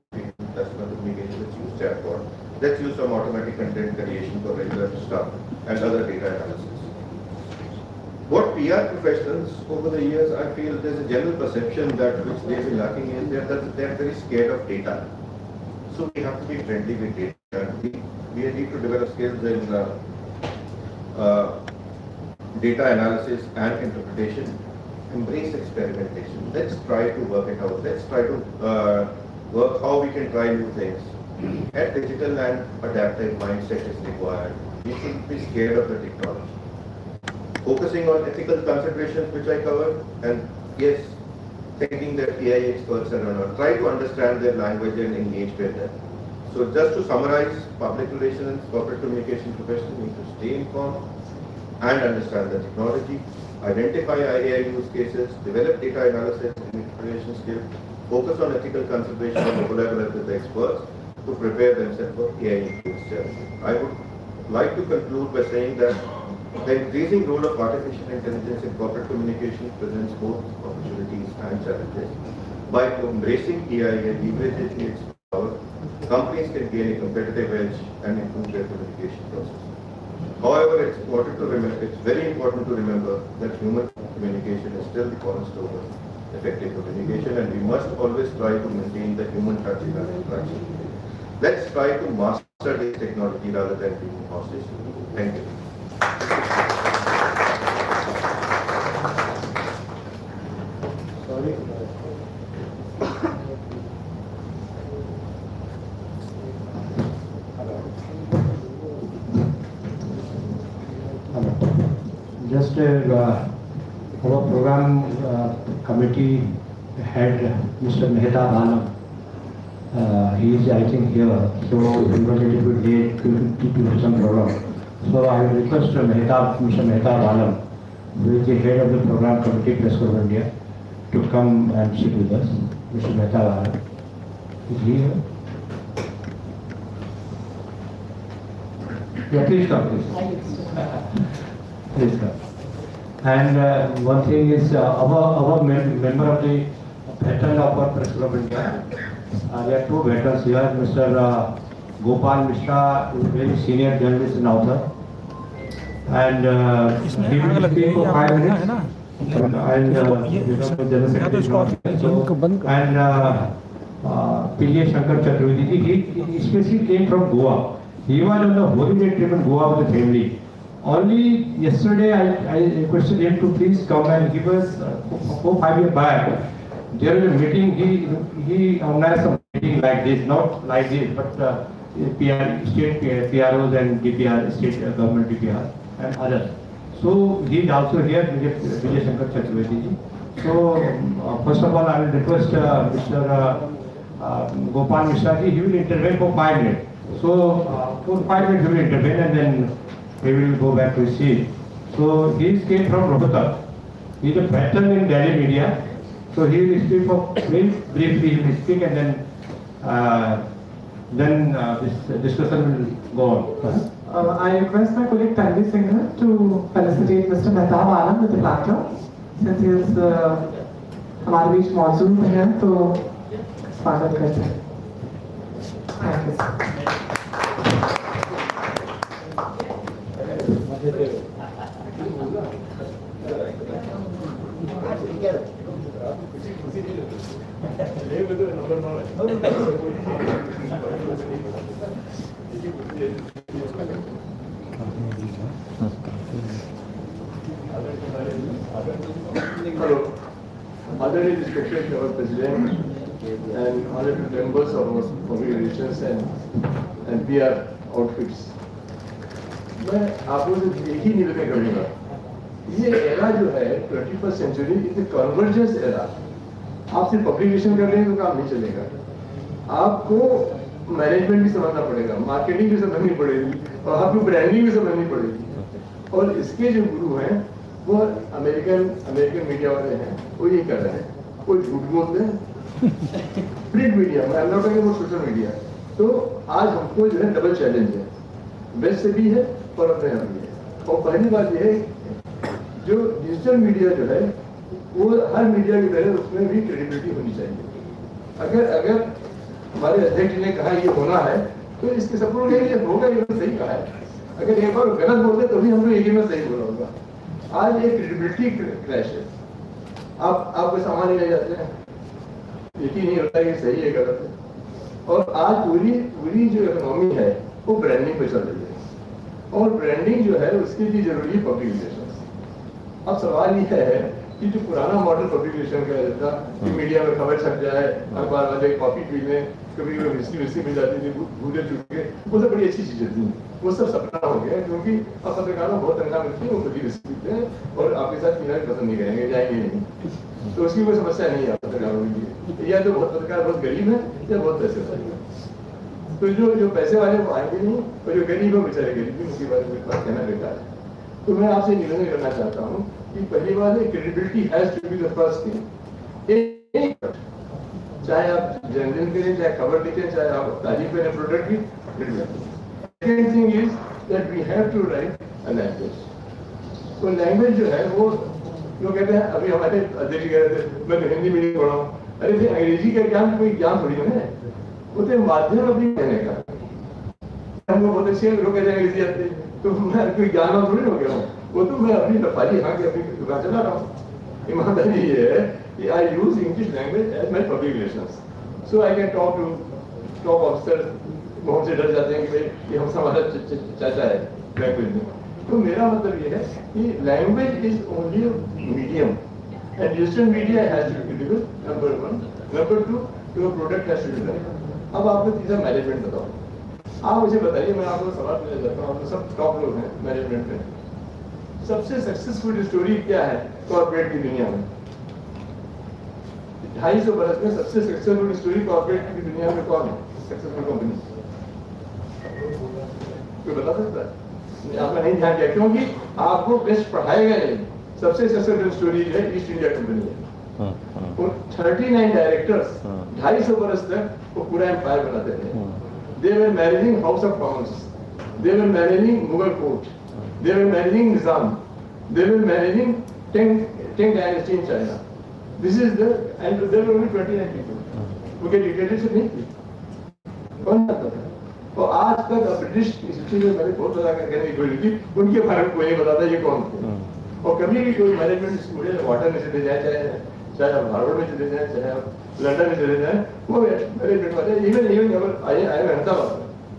customer communication, let's use chatbot. Let's use some automatic content creation for regular stuff and other data analysis. What PR professionals over the years, I feel there's a general perception that which they've been lacking is that they're very scared of data. So we have to be friendly with data. We need to develop skills in data analysis and interpretation. Embrace experimentation. Let's try to work it out. Let's try to work how we can try new things. A digital and adaptive mindset is required. We shouldn't be scared of the technology. Focusing on ethical considerations, which I covered, and yes, thinking that AI experts are not. Try to understand their language and engage with them. So just to summarize, public relations and corporate communication professionals need to stay informed and understand the technology, identify AI use cases, develop data analysis and interpretation skills, focus on ethical considerations and collaborate with the experts to prepare themselves for AI-infused challenges. I would like to conclude by saying that the increasing role of artificial intelligence in corporate communication presents both opportunities and challenges. By embracing AI and leveraging its power, companies can gain a competitive edge and improve their communication process. However, it's very important to remember that human communication is still the cornerstone of effective communication, and we must always try to maintain the human touch in our interaction. Let's try to master this technology rather than being hostage. Thank you. Just our program committee head, Mr. Mehta Bhalam, he is I think here, so he was a little bit late due to some problem. So I will request Mr. Mehta Bhalam, who is the head of the program committee, Press Club of India, to come and sit with us. Mr. Mehta Bhalam, is he here? Yeah, please come, please. Please come. And one thing is our member of the veteran of our Press Club of India. There are two veterans here, Mr. Gopal Mishra, is a very senior journalist and author. And he will speak for 5 minutes. And General Secretary is not here. And P.A. Shankar Chaturvedi, he especially came from Goa. He was on the holiday trip in Goa with the family. Only yesterday I requested him to please come and give us 4-5 years back. There is a meeting, he organized some meeting like this, not like this, but state PROs and DPR, state government DPR and others. So he is also here, Vijay Shankar Chaturvedi. So first of all I will request Mr. Gopal Mishra, he will intervene for 5 minutes. So for 5 minutes he will intervene and then he will go back to his seat. So he came from Rohtak. He is a veteran in Delhi media. So he will speak for briefly, he will speak and then this discussion will go on. I request my colleague Tanvi Singh to felicitate Mr. Mehta Bhalam with the platter. Since he is हमारे बीच मौजूद हैं तो स्वागत करते हैं. Thank you, sir. Hello. Honorary respected our President and honorable members of our public relations and PR outfits. मैं आपको से एक ही निवेदन करूँगा. ये एरा जो है 21st century is a convergence era. आप सिर्फ पब्लिकेशन कर लें तो काम नहीं चलेगा. आपको मैनेजमेंट भी समझना पड़ेगा, मार्केटिंग भी समझनी पड़ेगी और आपको ब्रांडिंग भी समझनी पड़ेगी। और इसके जो गुरु हैं वो अमेरिकन मीडिया वाले हैं, वो ये कर रहे हैं, वो झूठ बोलते हैं प्रिंट मीडिया में, नॉट टॉकिंग सोशल मीडिया। तो आज हमको जो है डबल चैलेंज है, वेस्ट से भी है और अपने यहाँ भी है। और पहली बात यह है जो डिजिटल मीडिया जो है वो हर मीडिया की तरह उसमें भी क्रेडिबिलिटी होनी चाहिए। अगर हमारे अध्यक्ष ने कहा ये होना है तो इसके सपोर्ट ये होगा, ये सही कहा है। अगर एक बार गलत बोलते तो भी हम लोग एक में सही बोला होगा। आज एक क्रेडिबिलिटी क्रैश है। आप कोई सामान ले जाते हैं, यकीन नहीं होता कि सही है गलत है। और आज पूरी जो इकोनॉमी है वो ब्रांडिंग पे चल रही है और ब्रांडिंग जो है उसके लिए जरूरी है पब्लिक रिलेशन। अब सवाल ये है कि जो पुराना मॉडल पब्लिक रिलेशन का रहता कि मीडिया में खबर छप जाए, अखबार वाले कॉपी पी लें, कभी कभी हिस्ट्री मिल जाती थी, भूले चुके, वो सब बड़ी अच्छी चीजें थी। वो सब सपना हो गया क्योंकि अब पत्रकारों बहुत तनख्वाह मिलती है, वो खुद ही रिस्क लेते हैं और आपके साथ पीना भी पसंद नहीं करेंगे, जाएंगे नहीं। तो उसकी कोई समस्या नहीं है पत्रकारों की, या तो बहुत पत्रकार बहुत गरीब है या बहुत पैसे वाले हैं। तो जो पैसे वाले वो आएंगे नहीं और जो गरीब है बेचारे गरीब भी, उनके बारे में बात कहना बेकार है। तो मैं आपसे निवेदन करना चाहता हूँ कि पहली बात है credibility has to be the first thing. चाहे आप जर्नलिज्म करें, चाहे खबर लिखें, चाहे आप तारीफ करें प्रोडक्ट की, credibility. Second thing is that we have to write a language. तो लैंग्वेज जो है वो लोग कहते हैं, अभी हमारे अध्यक्ष कह रहे थे मैं हिंदी मीडियम पढ़ा हूँ। अरे भाई अंग्रेजी का ज्ञान कोई ज्ञान थोड़ी है, वो तो माध्यम अपनी कहने का। हमको बहुत अच्छे लोग कहते हैं अंग्रेजी आते हैं तो मैं कोई ज्ञान थोड़ी हो गया हूँ, वो तो मैं अपनी लफारी हाँ की अपनी दुकान चला रहा हूँ। ईमानदारी ये है कि I use English language as my public relations, so I can talk to top officer. बहुत से डर जाते हैं कि भाई ये हम हमारा चाचा है लैंग्वेज में। तो मेरा मतलब ये है कि language is only medium and digital media has to be credible, number 1। Number 2, your product has to be credible. अब आपको तीसरा मैनेजमेंट बताओ। आप मुझे बताइए, मैं आपको सवाल पूछना चाहता हूँ, आप सब टॉप लोग हैं मैनेजमेंट में, सबसे सक्सेसफुल स्टोरी क्या है कॉर्पोरेट की दुनिया में? 250 बरस में सबसे सक्सेसफुल स्टोरी कॉर्पोरेट की दुनिया में कौन है? सक्सेसफुल कंपनी कोई बता सकता है? आपने नहीं ध्यान दिया क्योंकि आपको बेस्ट पढ़ाएगा नहीं। सबसे सक्सेसफुल स्टोरी जो है ईस्ट इंडिया कंपनी है। वो 39 डायरेक्टर्स 250 बरस तक वो पूरा एम्पायर बनाते थे। They were managing House of Commons. They were managing Mughal court. They were managing Nizam. They were managing Tang dynasty in China. This is the, and there were only 29 people. उनके dictatorship नहीं थी। कौन आता था? और आज तक British history में मैंने बहुत बता कर कहने की कोशिश की, उनके बारे में कोई नहीं बताता ये कौन थे। और कभी भी कोई मैनेजमेंट स्कूल वाटर में चले जाए, चाहे आप हार्वर्ड में चले जाए, चाहे आप लंदन में चले जाए, वो मैनेजमेंट वाले इवन अगर आए अहमदाबाद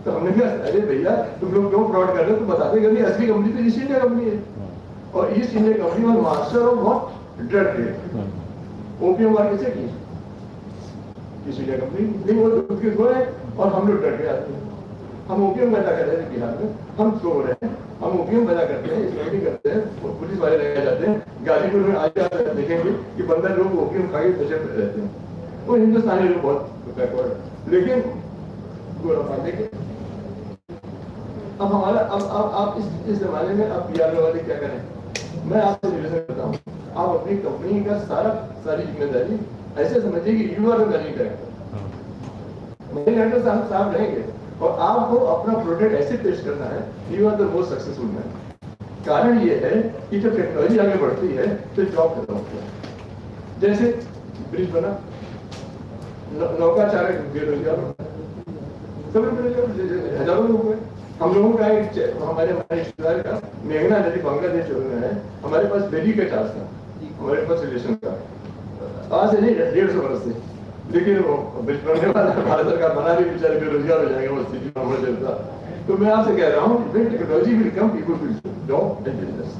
तो हमने कहा अरे भैया तुम लोग क्यों फ्रॉड कर रहे हो? तो बताते कि असली कंपनी तो ईस्ट इंडिया कंपनी है और ईस्ट इंडिया कंपनी और master of what drug trade. Opium war कैसे की ईस्ट इंडिया कंपनी नहीं, वो उसके दो है और हम लोग डर के आते हैं। हम ओपीएम पैदा कर रहे हैं बिहार में, हम सो रहे हैं, हम ओपीएम पैदा करते हैं, स्मगलिंग करते हैं, पुलिस वाले रह जाते हैं। गाजीपुर में आज देखेंगे कि 15 लोग ओपीएम खा के पेशेंट रहते हैं। वो हिंदुस्तानी लोग बहुत बैकवर्ड, लेकिन गोरा पाने के अब हमारा अब आप इस जमाने में आप पीआर वाले क्या करें? मैं आपको निवेदन करता हूँ, आप अपनी कंपनी का सारी जिम्मेदारी ऐसे समझिए कि you are the managing director. Managing director साहब रहेंगे और आपको अपना प्रोडक्ट ऐसे पेश करना है, you are the most successful man. कारण ये है कि जब टेक्नोलॉजी आगे बढ़ती है तो जॉब खत्म होता है। जैसे ब्रिज बना, नौका चालक बेरोजगार होता है, सब बेरोजगार हजारों लोग हुए। हम लोगों का एक हमारे रिश्तेदार का मेघना नदी बांग्लादेश में है, हमारे पास बेली का चार्ज था, हमारे पास रिलेशन का आज से नहीं 150 बरस से, लेकिन वो ब्रिज बनने वाला भारत सरकार बना रही, बेचारे बेरोजगार हो जाएंगे, वो स्थिति में हमारा चलता। तो मैं आपसे कह रहा हूँ technology will come, people will job and business.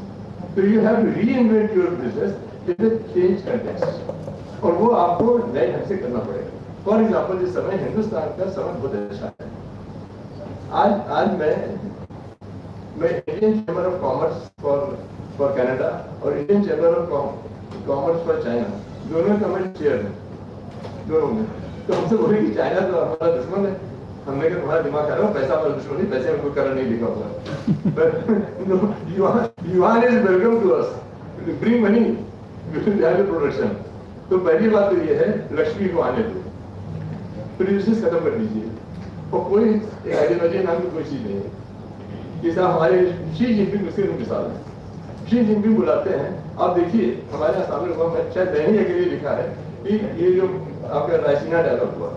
तो you have to reinvent your business in the change context और वो आपको नए ढंग से करना पड़ेगा। फॉर एग्जाम्पल इस समय हिंदुस्तान का समय बहुत अच्छा है। आज मैं Indian Chamber of Commerce for Canada और Indian Chamber of Commerce for China दोनों का मैं चेयर है दोनों में। तो हमसे बोले कि चाइना तो हमारा दुश्मन है, हमने कहा तुम्हारा दिमाग खराब है, पैसा वाला दुश्मन नहीं, पैसे में कोई कलर नहीं लिखा हुआ है। But Yuan is welcome to us. Bring money, we will have a production. तो पहली बात तो ये है लक्ष्मी को आने दो, प्रिविलेजेस खत्म कर दीजिए, और कोई आइडियोलॉजी नाम की कोई चीज नहीं है। जैसा हमारे शी जिनपिंग उसके मिसाल है, शी जिनपिंग बुलाते हैं, आप देखिए हमारे यहाँ सामने हुआ, मैं शायद मैंने के लिए लिखा है कि ये जो आपका रायसीना डायलॉग हुआ,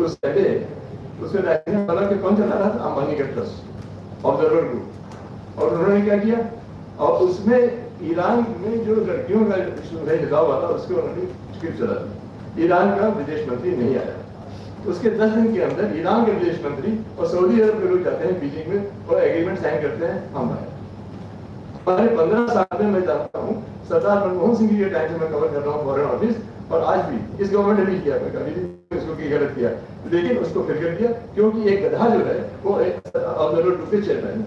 उस पहले उसमें रायसीना वाला के कौन चला रहा था, अंबानी का ट्रस्ट, ऑब्जर्वर ग्रुप, और उन्होंने क्या किया, और उसमें ईरान में जो लड़कियों का हिजाब हुआ था उसके उन्होंने स्क्रिप्ट चला दी। ईरान का विदेश मंत्री नहीं आया, उसके 10 दिन के अंदर ईरान के विदेश मंत्री और सऊदी अरब के लोग जाते हैं बीजिंग में और एग्रीमेंट साइन करते हैं, हम आए। हमारे 15 साल में मैं जानता हूँ, सरदार मनमोहन सिंह के टाइम से मैं कवर कर रहा हूँ फॉरेन ऑफिस, और आज भी इस गवर्नमेंट ने भी किया, कभी भी इसको की गलत किया, लेकिन उसको फिर कर दिया, क्योंकि एक गधा जो है वो ऑब्जर्वर ग्रुप के चेयरमैन है,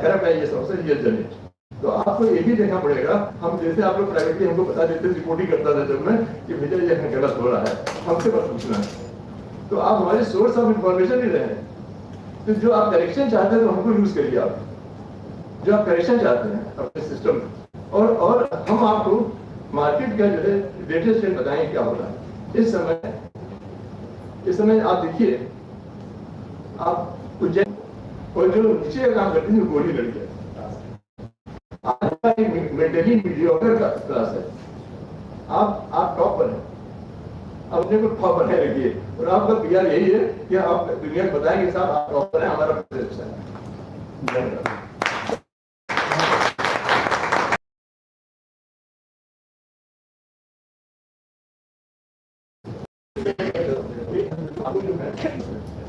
corrupt IAS officer, real journalist. तो आपको ये भी देखना पड़ेगा, हम जैसे आप लोग प्राइवेटली हमको बता देते, रिपोर्टिंग करता था जब मैं कि भैया ये गलत हो रहा है, हमसे बस पूछना है। तो आप हमारे सोर्स ऑफ इंफॉर्मेशन ही रहे, तो जो आप करेक्शन चाहते हैं तो हमको यूज करिए, आप जो आप करेक्शन चाहते हैं अपने सिस्टम में, और हम आपको मार्केट का जो है लेटेस्ट ट्रेंड बताएंगे क्या हो रहा है इस समय आप देखिए, आप उज्जैन और जो नीचे का काम करते हैं गोली लड़कियां, आज मेंटली मीडियोकर का क्लास है, आप टॉप पर हैं, अपने को टॉप बनाए रखिए, और आपका PR यही है कि आप दुनिया को बताएंगे साहब आप टॉप पर हैं, हमारा प्रेजेंस है।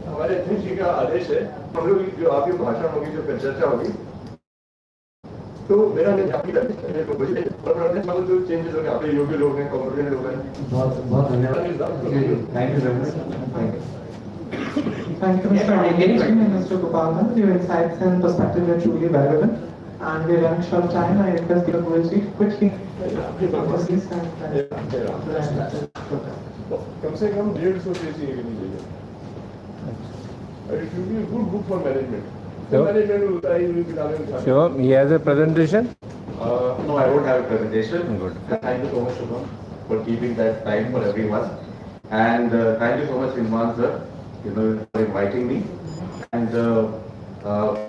हमारे अध्यक्ष जी का आदेश है, हम लोग जो आपकी भाषण होगी, जो चर्चा होगी, तो मेरा जो चेंजेस होंगे, आपके योग्य लोग हैं, कॉम्पिटेंट लोग हैं। बहुत धन्यवाद, thank you very much, thank you. Thank you, Mr. Engage and Mr. Gopalan. Your insights and perspectives are truly valuable. And we're running short of time. I request the Guruji quickly. कम से कम 150 page की लिखनी चाहिए। It should be a good book for management. Sure. Management will try to be Sure, he has a presentation. No, I won't have a presentation. Good. Thank you so much, Shubham, for keeping that time for everyone. And thank you so much, Imran sir, for inviting me. And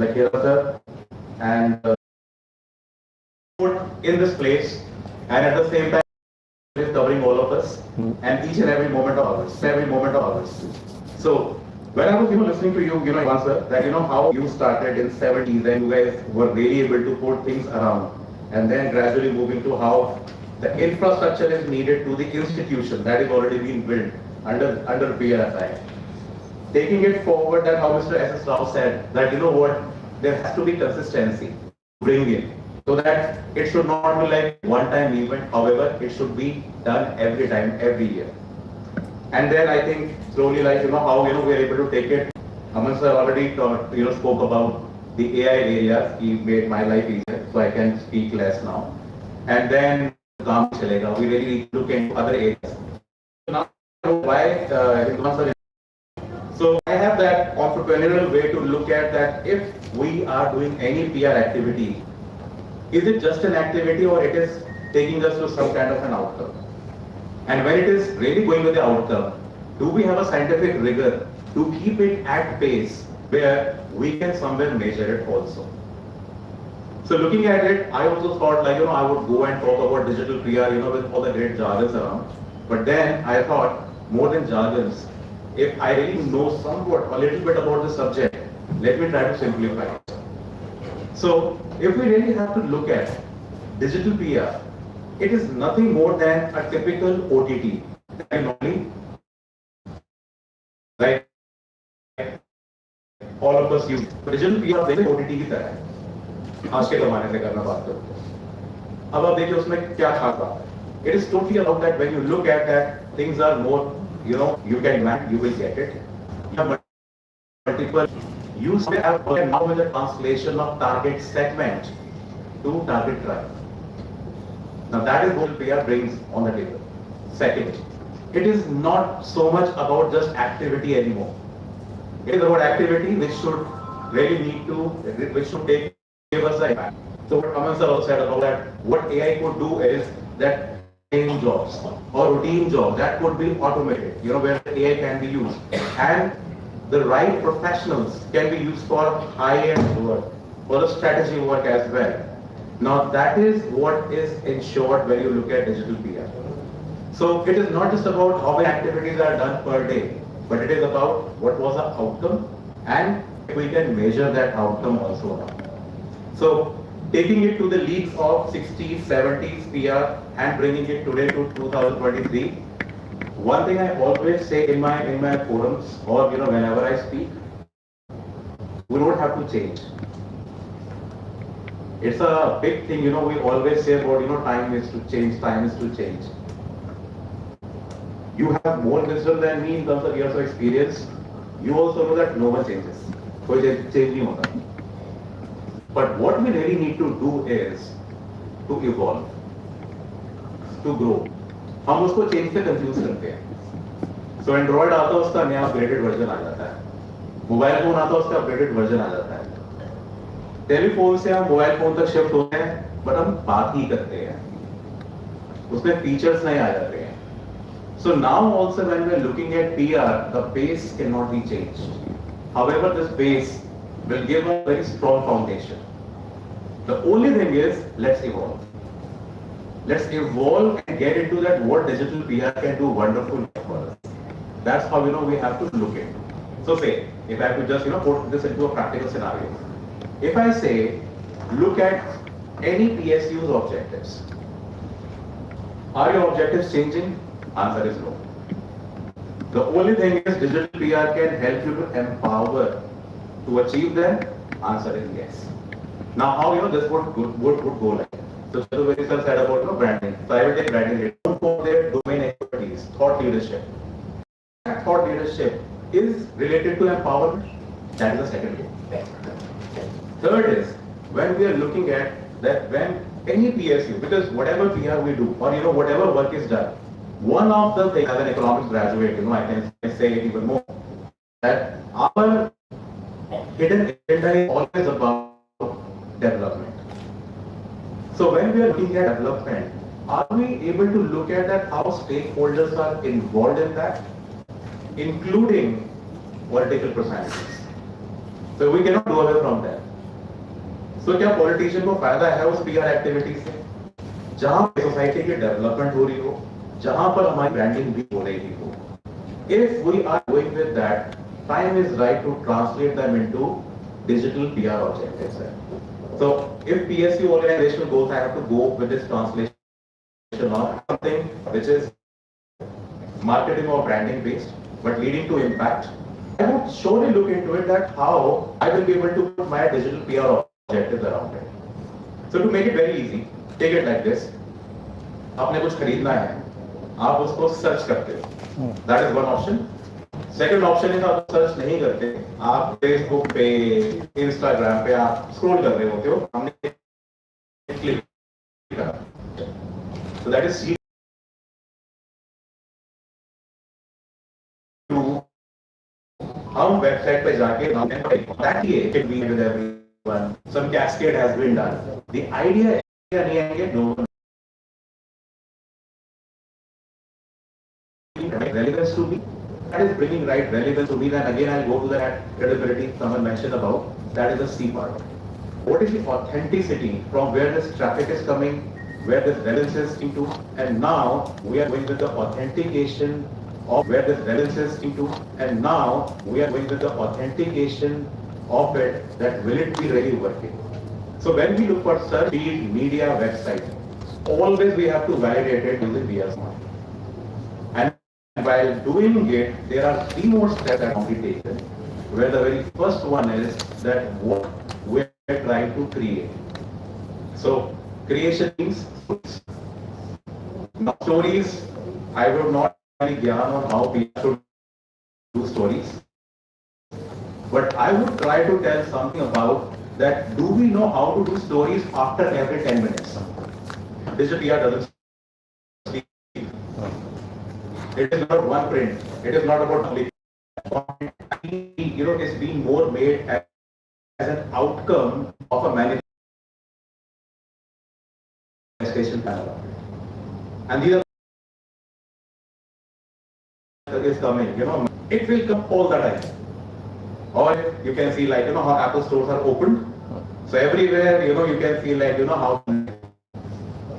Lakira sir, and in this place, and at the same time, is covering all of us, and each and every moment of ours. So, when I was listening to you, Imran sir, that how you started in 70s, and you guys were really able to put things around, and then gradually moving to how the infrastructure is needed to the institution that is already being built under PRSI. Taking it forward, that how Mr. S.S. Rao said that there has to be consistency to bring in, so that it should not be like one-time event. However, it should be done every time, every year. And then I think slowly, how we are able to take it. Aman sir already spoke about the AI areas. He made my life easier, so I can speak less now. And then we really need to look into other areas. Now, why Imran sir? So I have that entrepreneurial way to look at that. If we are doing any PR activity, is it just an activity, or it is taking us to some kind of an outcome? And when it is really going with the outcome, do we have a scientific rigor to keep it at pace where we can somewhere measure it also? So looking at it, I also thought I would go and talk about digital PR, with all the great jargons around. But then I thought, more than jargons, if I really know somewhat, a little bit about the subject, let me try to simplify it. So if we really have to look at digital PR, it is nothing more than a typical OTT. Normally, like all of us use digital PR, जैसे OTT की तरह है। आज के ज़माने से करना बात करो। अब आप देखिए उसमें क्या खास बात है। It is totally about that. When you look at that, things are more, you can map, you will get it. You have multiple. You have now with the translation of target segment to target tribe. Now that is what PR brings on the table. Second, it is not so much about just activity anymore. It is about activity which should really need to, which should give us an impact. So what Aman sir also said about that, what AI could do is that routine jobs or routine jobs that could be automated, where AI can be used, and the right professionals can be used for high-end work, for the strategy work as well. Now that is what is ensured when you look at digital PR. So it is not just about how many activities are done per day, but it is about what was the outcome, and we can measure that outcome also now. So taking it to the leagues of 60s, 70s PR and bringing it today to 2023. One thing I always say in my forums or whenever I speak, we don't have to change. It's a big thing, we always say about time is to change, time is to change. You have more wisdom than me in terms of years of experience. You also know that no one changes. कोई change नहीं होता. But what we really need to do is to evolve, to grow. हम उसको change से confuse करते हैं. So Android आता है उसका नया upgraded version आ जाता है. Mobile phone आता है उसका upgraded version आ जाता है. Telephone से हम mobile phone तक shift होते हैं, but हम बात ही करते हैं. उसमें features नहीं आ जाते हैं. So now also when we are looking at PR, the base cannot be changed. However, this base will give a very strong foundation. The only thing is, let's evolve. Let's evolve and get into that what digital PR can do wonderful for us. That's how we have to look at it. So say, if I could just put this into a practical scenario. If I say, look at any PSU's objectives. Are your objectives changing? Answer is no. The only thing is digital PR can help you to empower to achieve them. Answer is yes. Now how this would go like? So Chattopadhyay sir said about branding. So I will take branding. Don't for their domain expertise, thought leadership. That thought leadership is related to empowerment. That is the second way. Third is when we are looking at that when any PSU, because whatever PR we do or whatever work is done, one of the things as an economics graduate, I can say it even more, that our hidden agenda is always about development. So when we are looking at development, are we able to look at that how stakeholders are involved in that, including political personalities? So we cannot go away from that. So क्या politician को फायदा है उस PR activity से? जहाँ society की development हो रही हो, जहाँ पर हमारी branding भी हो रही हो. If we are going with that, time is right to translate them into digital PR objectives. So if PSU organizational goals, I have to go with this translation of something which is marketing or branding based, but leading to impact. I would surely look into it that how I will be able to put my digital PR objectives around it. So to make it very easy, take it like this. आपने कुछ खरीदना है, आप उसको search करते हो. That is one option. Second option is आप search नहीं करते, आप Facebook पे, Instagram पे आप स्क्रॉल कर रहे होते हो, हमने क्लिक करा. So that is C2. हम वेबसाइट पे जाके that ये can be with everyone. Some cascade has been done. The idea नहीं आएंगे no relevance to me. That is bringing right relevance to me. Then again I'll go to that credibility someone mentioned about. That is the C part. What is the authenticity from where this traffic is coming, where this relevance is into, and now we are going with the authentication of where this relevance is into, and now we are going with the authentication of it, that will it be really working. So when we look for search field, media, website, always we have to validate it using PR Smart. And while doing it, there are three more steps that can be taken, where the very first one is that what we are trying to create. So creation means stories. Now, stories, I will not really gyan on how people should do stories, but I would try to tell something about that. Do we know how to do stories after every 10 minutes? Digital PR doesn't speak. It is not one print. It is not about public. is being more made as an outcome of a manifestation panel. And these is coming, it will come all the time. Or you can see like, how Apple stores are opened. So everywhere, you can see like, how.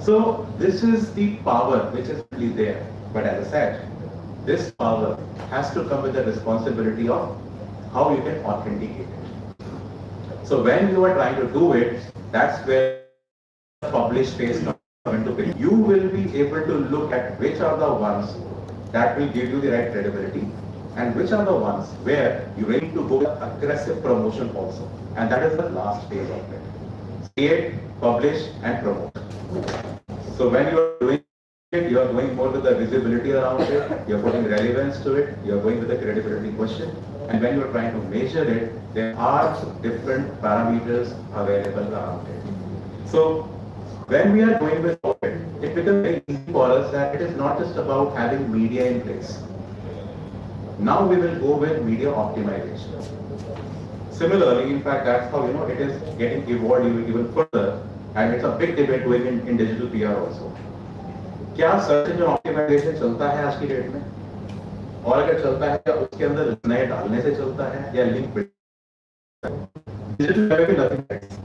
So this is the power which is really there. But as I said, this power has to come with the responsibility of how you can authenticate it. So when you are trying to do it, that's where the published phase comes into play. You will be able to look at which are the ones that will give you the right credibility and which are the ones where you really need to go with aggressive promotion also. And that is the last phase of it. Create, publish and promote. So when you are doing it, you are going more with the visibility around it, you are putting relevance to it, you are going with the credibility question. And when you are trying to measure it, there are different parameters available around it. So when we are going with it, it becomes very easy for us that it is not just about having media in place. Now we will go with media optimization. Similarly, in fact, that's how it is getting evolved even further, and it's a big debate going in digital PR also. क्या search engine optimisation चलता है आज की date में? और अगर चलता है तो उसके अंदर नए डालने से चलता है या लिंक डिजिटल में भी nothing else.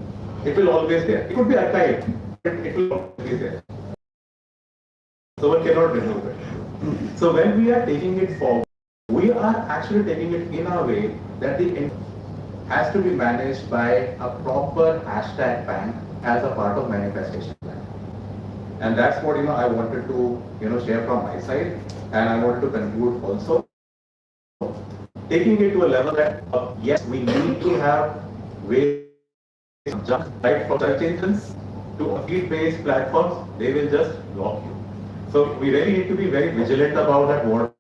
It will always there. It could be archived, but it will always be there. So one cannot remove it. So when we are taking it forward, we are actually taking it in a way that the has to be managed by a proper hashtag bank as a part of manifestation plan. And that's what I wanted to share from my side, and I wanted to conclude also taking it to a level that yes, we need to have ways to jump right from search engines to feed-based platforms. They will just block you. So we really need to be very vigilant about that. What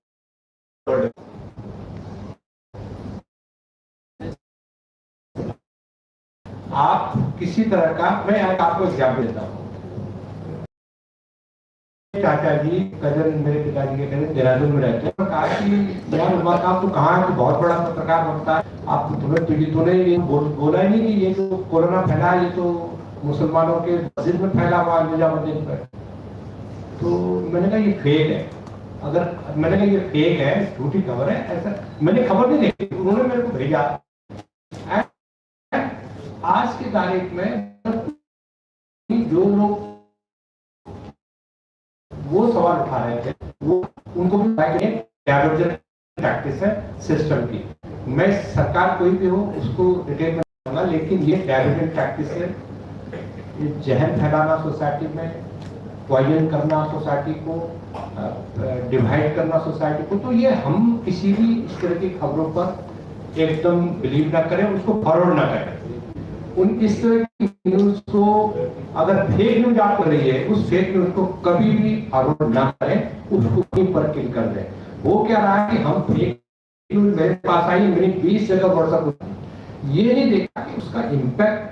आप किसी तरह का, मैं आपको example देता हूँ। चाचा जी cousin, मेरे पिताजी के कजन देहरादून में रहते हैं। कहा कि यार आप तो कहाँ कि बहुत बड़ा पत्रकार बनता है, आप तूने ये बोला ही नहीं कि ये जो कोरोना फैला ये तो मुसलमानों के मस्जिद में फैला हुआ निजामुद्दीन पर। तो मैंने कहा ये फेक है। अगर मैंने कहा ये फेक है, झूठी खबर है, ऐसा मैंने खबर नहीं देखी, उन्होंने मेरे को भेजा। आज की तारीख में जो लोग वो सवाल उठा रहे थे, वो उनको भी डाइवर्जन प्रैक्टिस है सिस्टम की। मैं सरकार कोई भी हो उसको डिटेल में कहूंगा, लेकिन ये डाइवर्जन प्रैक्टिस है, ये जहन फैलाना सोसाइटी में, पॉइजन करना सोसाइटी को, डिवाइड करना सोसाइटी को। तो ये हम किसी भी इस तरह की खबरों पर एकदम बिलीव ना करें, उसको फॉरवर्ड ना करें। उन इस तरह की न्यूज को अगर फेक न्यूज आप कर रही है, उस फेक न्यूज को कभी भी फॉरवर्ड ना करें, उसको कहीं पर किल कर दें। वो क्या रहा है कि हम फेक न्यूज मेरे पास आई, मैंने 20 जगह व्हाट्सएप, ये नहीं देखा कि उसका इम्पैक्ट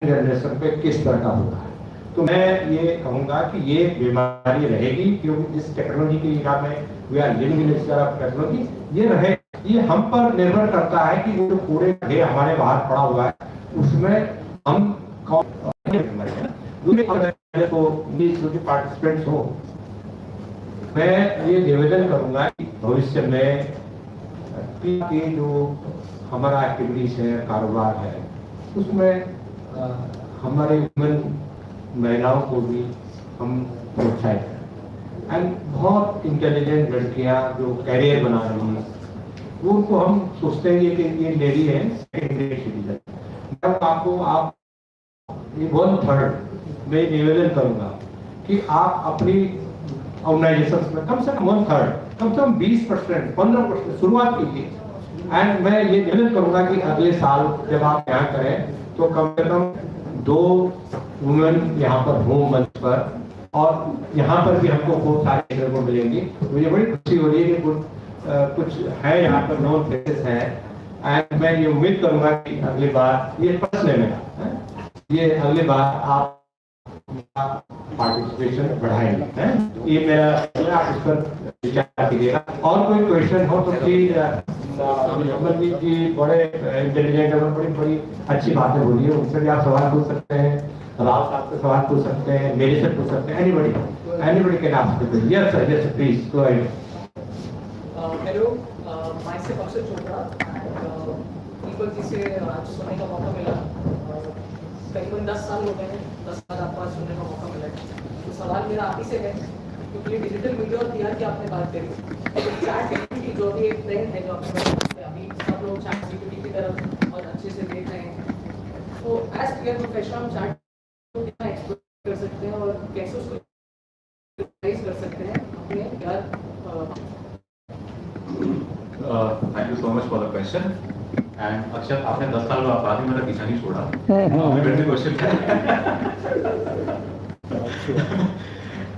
जनरेशन पे किस तरह का होता है। तो मैं ये कहूंगा कि ये बीमारी रहेगी, क्योंकि जिस टेक्नोलॉजी के era में we are living in this technology, ये रहे। ये हम पर निर्भर करता है कि जो पूरे ढेर हमारे बाहर पड़ा हुआ है उसमें हम कौन जो पार्टिसिपेंट्स हो, मैं ये निवेदन करूंगा कि भविष्य में की जो हमारा एक्टिविटीज है, कारोबार है, उसमें हमारे वुमेन महिलाओं को भी हम प्रोत्साहित करें। एंड बहुत इंटेलिजेंट लड़कियां जो कैरियर बना रही हैं, वो उनको हम सोचते हैं कि ये लेडी है सेकेंडरी सिटीजन, मैं आपको आप ये 1/3 में निवेदन करूंगा कि आप अपनी ऑर्गेनाइजेशन में कम से कम 1/3, कम से कम 20%, 15% शुरुआत कीजिए। एंड मैं ये निवेदन करूंगा कि अगले साल जब आप यहाँ करें तो कम से कम 2 वुमेन यहाँ पर हों मंच पर, और यहाँ पर भी हमको बहुत सारे देखने को मिलेंगी। मुझे बड़ी खुशी हो रही है कि कुछ है यहाँ पर नॉन फेसेस हैं, एंड मैं ये उम्मीद करूंगा कि अगली बार ये फर्स्ट है मेरा, ये अगली बार आप पार्टिसिपेशन बढ़ाएंगे। ये मेरा, आप इस पर विचार कीजिएगा। और कोई क्वेश्चन हो तो प्लीज अमरजीत जी बड़े इंटेलिजेंट और बड़ी बड़ी अच्छी बातें बोली है, उनसे भी आप सवाल पूछ सकते हैं, राव साहब से सवाल पूछ सकते हैं, मेरे से पूछ सकते हैं, anybody can ask question. Yes sir, please go ahead. Hello, myself Akshay Chopra, people जी से आज सुनने का मौका मिला। करीबन 10 साल हो गए हैं, 10 साल आपको आज सुनने का मौका मिला है। तो सवाल मेरा आप ही से है, क्योंकि डिजिटल मीडिया और पीआर की आपने बात करी, तो चैट जीपीटी जो भी एक ट्रेंड है जो आपने अभी सब लोग चैट जीपीटी की तरफ बहुत अच्छे से देख रहे हैं, तो एज पीआर प्रोफेशनल हम चैट को कितना एक्सप्लोर कर सकते हैं और कैसे उसको यूटिलाइज कर सकते हैं अपने PR. Thank you so much for the question. And अक्षर, आपने 10 साल बाद ही मेरा पीछा नहीं छोड़ा। फिर भी क्वेश्चन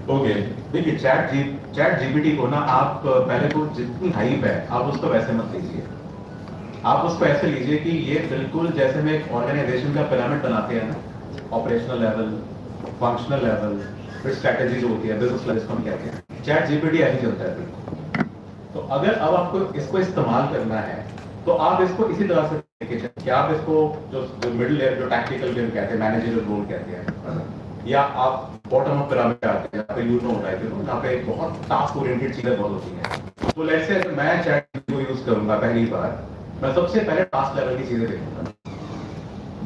ओके, देखिए चैट जीपीटी को ना आप पहले तो जितनी हाइप है आप उसको वैसे मत लीजिए। आप उसको ऐसे लीजिए कि ये बिल्कुल जैसे में एक ऑर्गेनाइजेशन का पिरामिड बनाते हैं ना, ऑपरेशनल लेवल, फंक्शनल लेवल, फिर स्ट्रेटेजी जो होती है, बिजनेस लेवल जिसको हम कहते हैं, चैट जीपीटी ऐसे चलता है बिल्कुल। तो अगर अब आपको इसको इस्तेमाल करना है तो आप इसको इसी तरह से लेके चलिए कि आप इसको जो मिडिल लेयर, जो टैक्टिकल गेम कहते हैं, मैनेजरियल रोल कहते हैं, या आप बॉटम ऑफ पिरामिड पे आते हैं, जहाँ पे यू नो होता है, जहाँ पे बहुत टास्क ओरिएंटेड चीजें बहुत होती हैं। तो लेट्स से मैं चैट को यूज करूंगा पहली बार, मैं सबसे पहले टास्क लेवल की चीजें देखूंगा,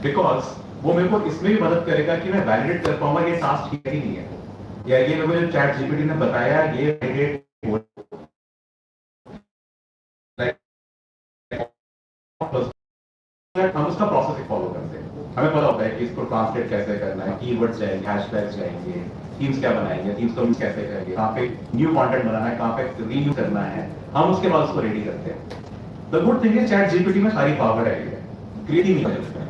बिकॉज वो मेरे को इसमें भी मदद करेगा कि मैं वैलिडेट कर पाऊंगा ये टास्क ठीक ही नहीं है, या ये मेरे को जो चैट जीपीटी ने बताया ये वैलिडेट हम उसका प्रोसेस फॉलो करते हैं। हमें पता होता है कि इसको ट्रांसलेट कैसे करना है, कीवर्ड्स जाएंगे, हैशटैग्स जाएंगे, थीम्स क्या बनाएंगे, थीम्स को यूज कैसे करेंगे, कहाँ पे न्यू कंटेंट बनाना है, कहाँ पे रीयूज करना है, हम उसके बाद उसको रेडी करते हैं। द गुड थिंग है चैट जीपीटी में सारी पावर है, क्रिएट ही नहीं है उसमें।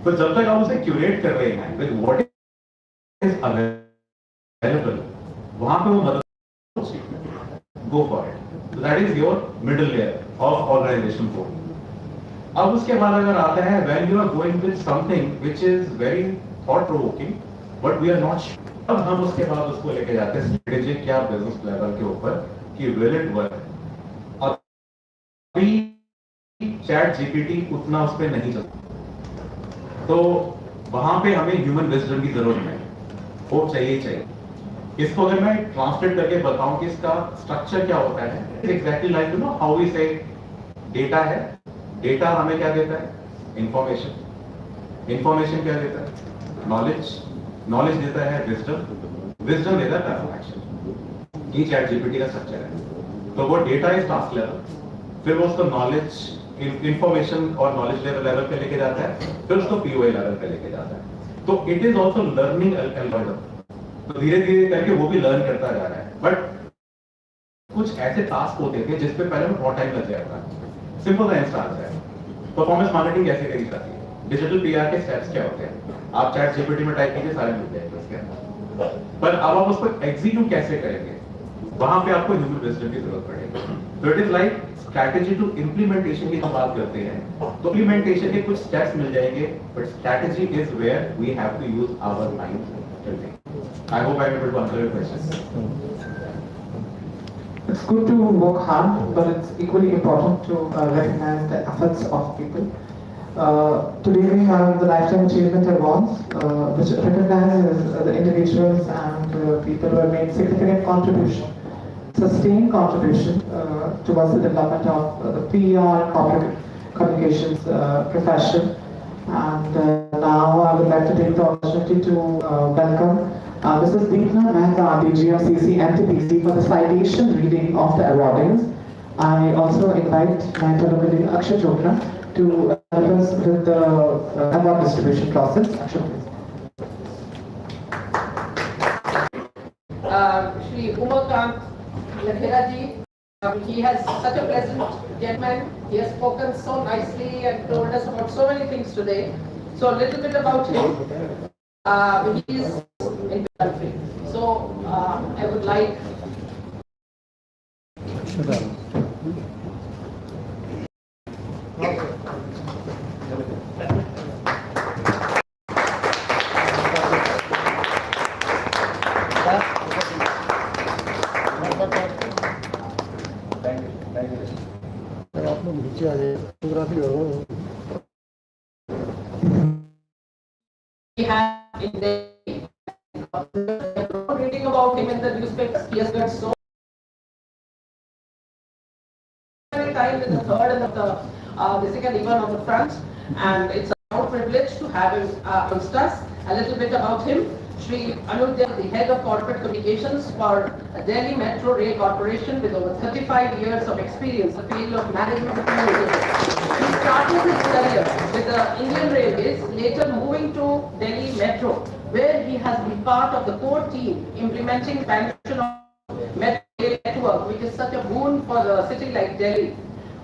तो जब तक आप उसे क्यूरेट कर रहे हैं विद व्हाट इज अवेलेबल, वहां पे वो मदद go for it. That is your middle layer of organisation code. अब उसके बाद अगर आता है when you are going with something which is very thought provoking but we are not sure, अब हम उसके बाद उसको लेके जाते हैं स्ट्रेटेजिक या बिजनेस लेवल के ऊपर कि will it work। अभी चैट जीपीटी उतना उस पर नहीं चलता, तो वहां पे हमें ह्यूमन विजडम की जरूरत है, वो चाहिए। इसको अगर मैं ट्रांसलेट करके बताऊं कि इसका स्ट्रक्चर क्या होता है, exactly like you know how we say data है, डेटा हमें क्या देता है, इंफॉर्मेशन क्या देता है, नॉलेज देता है विजडम देता है ट्रांसफॉर्मेशन। ये चैट जीपीटी का स्ट्रक्चर है। तो वो डेटा इज टास्क लेवल, फिर वो उसको नॉलेज, इंफॉर्मेशन और नॉलेज लेवल पे लेके जाता है, फिर उसको पीओए लेवल पे लेके जाता है। तो it is also learning algorithm. तो धीरे धीरे करके वो भी लर्न करता जा रहा है। बट कुछ ऐसे टास्क होते थे जिसपे पहले में बहुत टाइम लग जाता है। सिंपल सा इंस्टांस है, परफॉर्मेंस मार्केटिंग कैसे करी जाती है, डिजिटल पीआर के स्टेप्स क्या होते हैं, आप चैट जीपीटी में टाइप कीजिए, सारे मिल जाएंगे उसके अंदर। पर अब आप उसको एग्जीक्यूट कैसे करेंगे, वहां पे आपको ह्यूमन विजडम की जरूरत पड़ेगी। तो it is like strategy to implementation की हम बात करते हैं, तो इम्प्लीमेंटेशन के कुछ स्टेप्स मिल जाएंगे, but strategy is where we have to use our mind. I hope I am able to answer your question. It's good to work hard, but it's equally important to recognize the efforts of people. Today we have the Lifetime Achievement Awards, which recognizes the individuals and people who have made significant contribution, sustained contribution towards the development of the PR, corporate communications profession. And now I would like to take the opportunity to welcome Mrs. Deepna Mehta, DGMCC NTPC, for the citation reading of the awardees. I also invite my fellow colleague Akshay Chopra to help us with the award distribution process. Akshay, please. Shri Umakant Lakhera ji, he has such a pleasant gentleman. He has spoken so nicely and told us about so many things today. So a little bit about him. He is in the country. So I would like नीचे आ जाए photography करो We have in the reading about him in the newspapers. He has got so many times in the third and the second even on the front, and it's a privilege to have him amongst us. A little bit about him. Shri Anuj Dea, the head of corporate communications for Delhi Metro Rail Corporation with over 35 years of experience in the field of management of communications. He started his career with the Indian Railways, later moving to Delhi Metro, where he has been part of the core team implementing expansion of metro rail network, which is such a boon for a city like Delhi.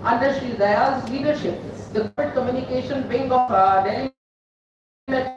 Under Shri Daya's leadership, the corporate communication wing of Delhi Metro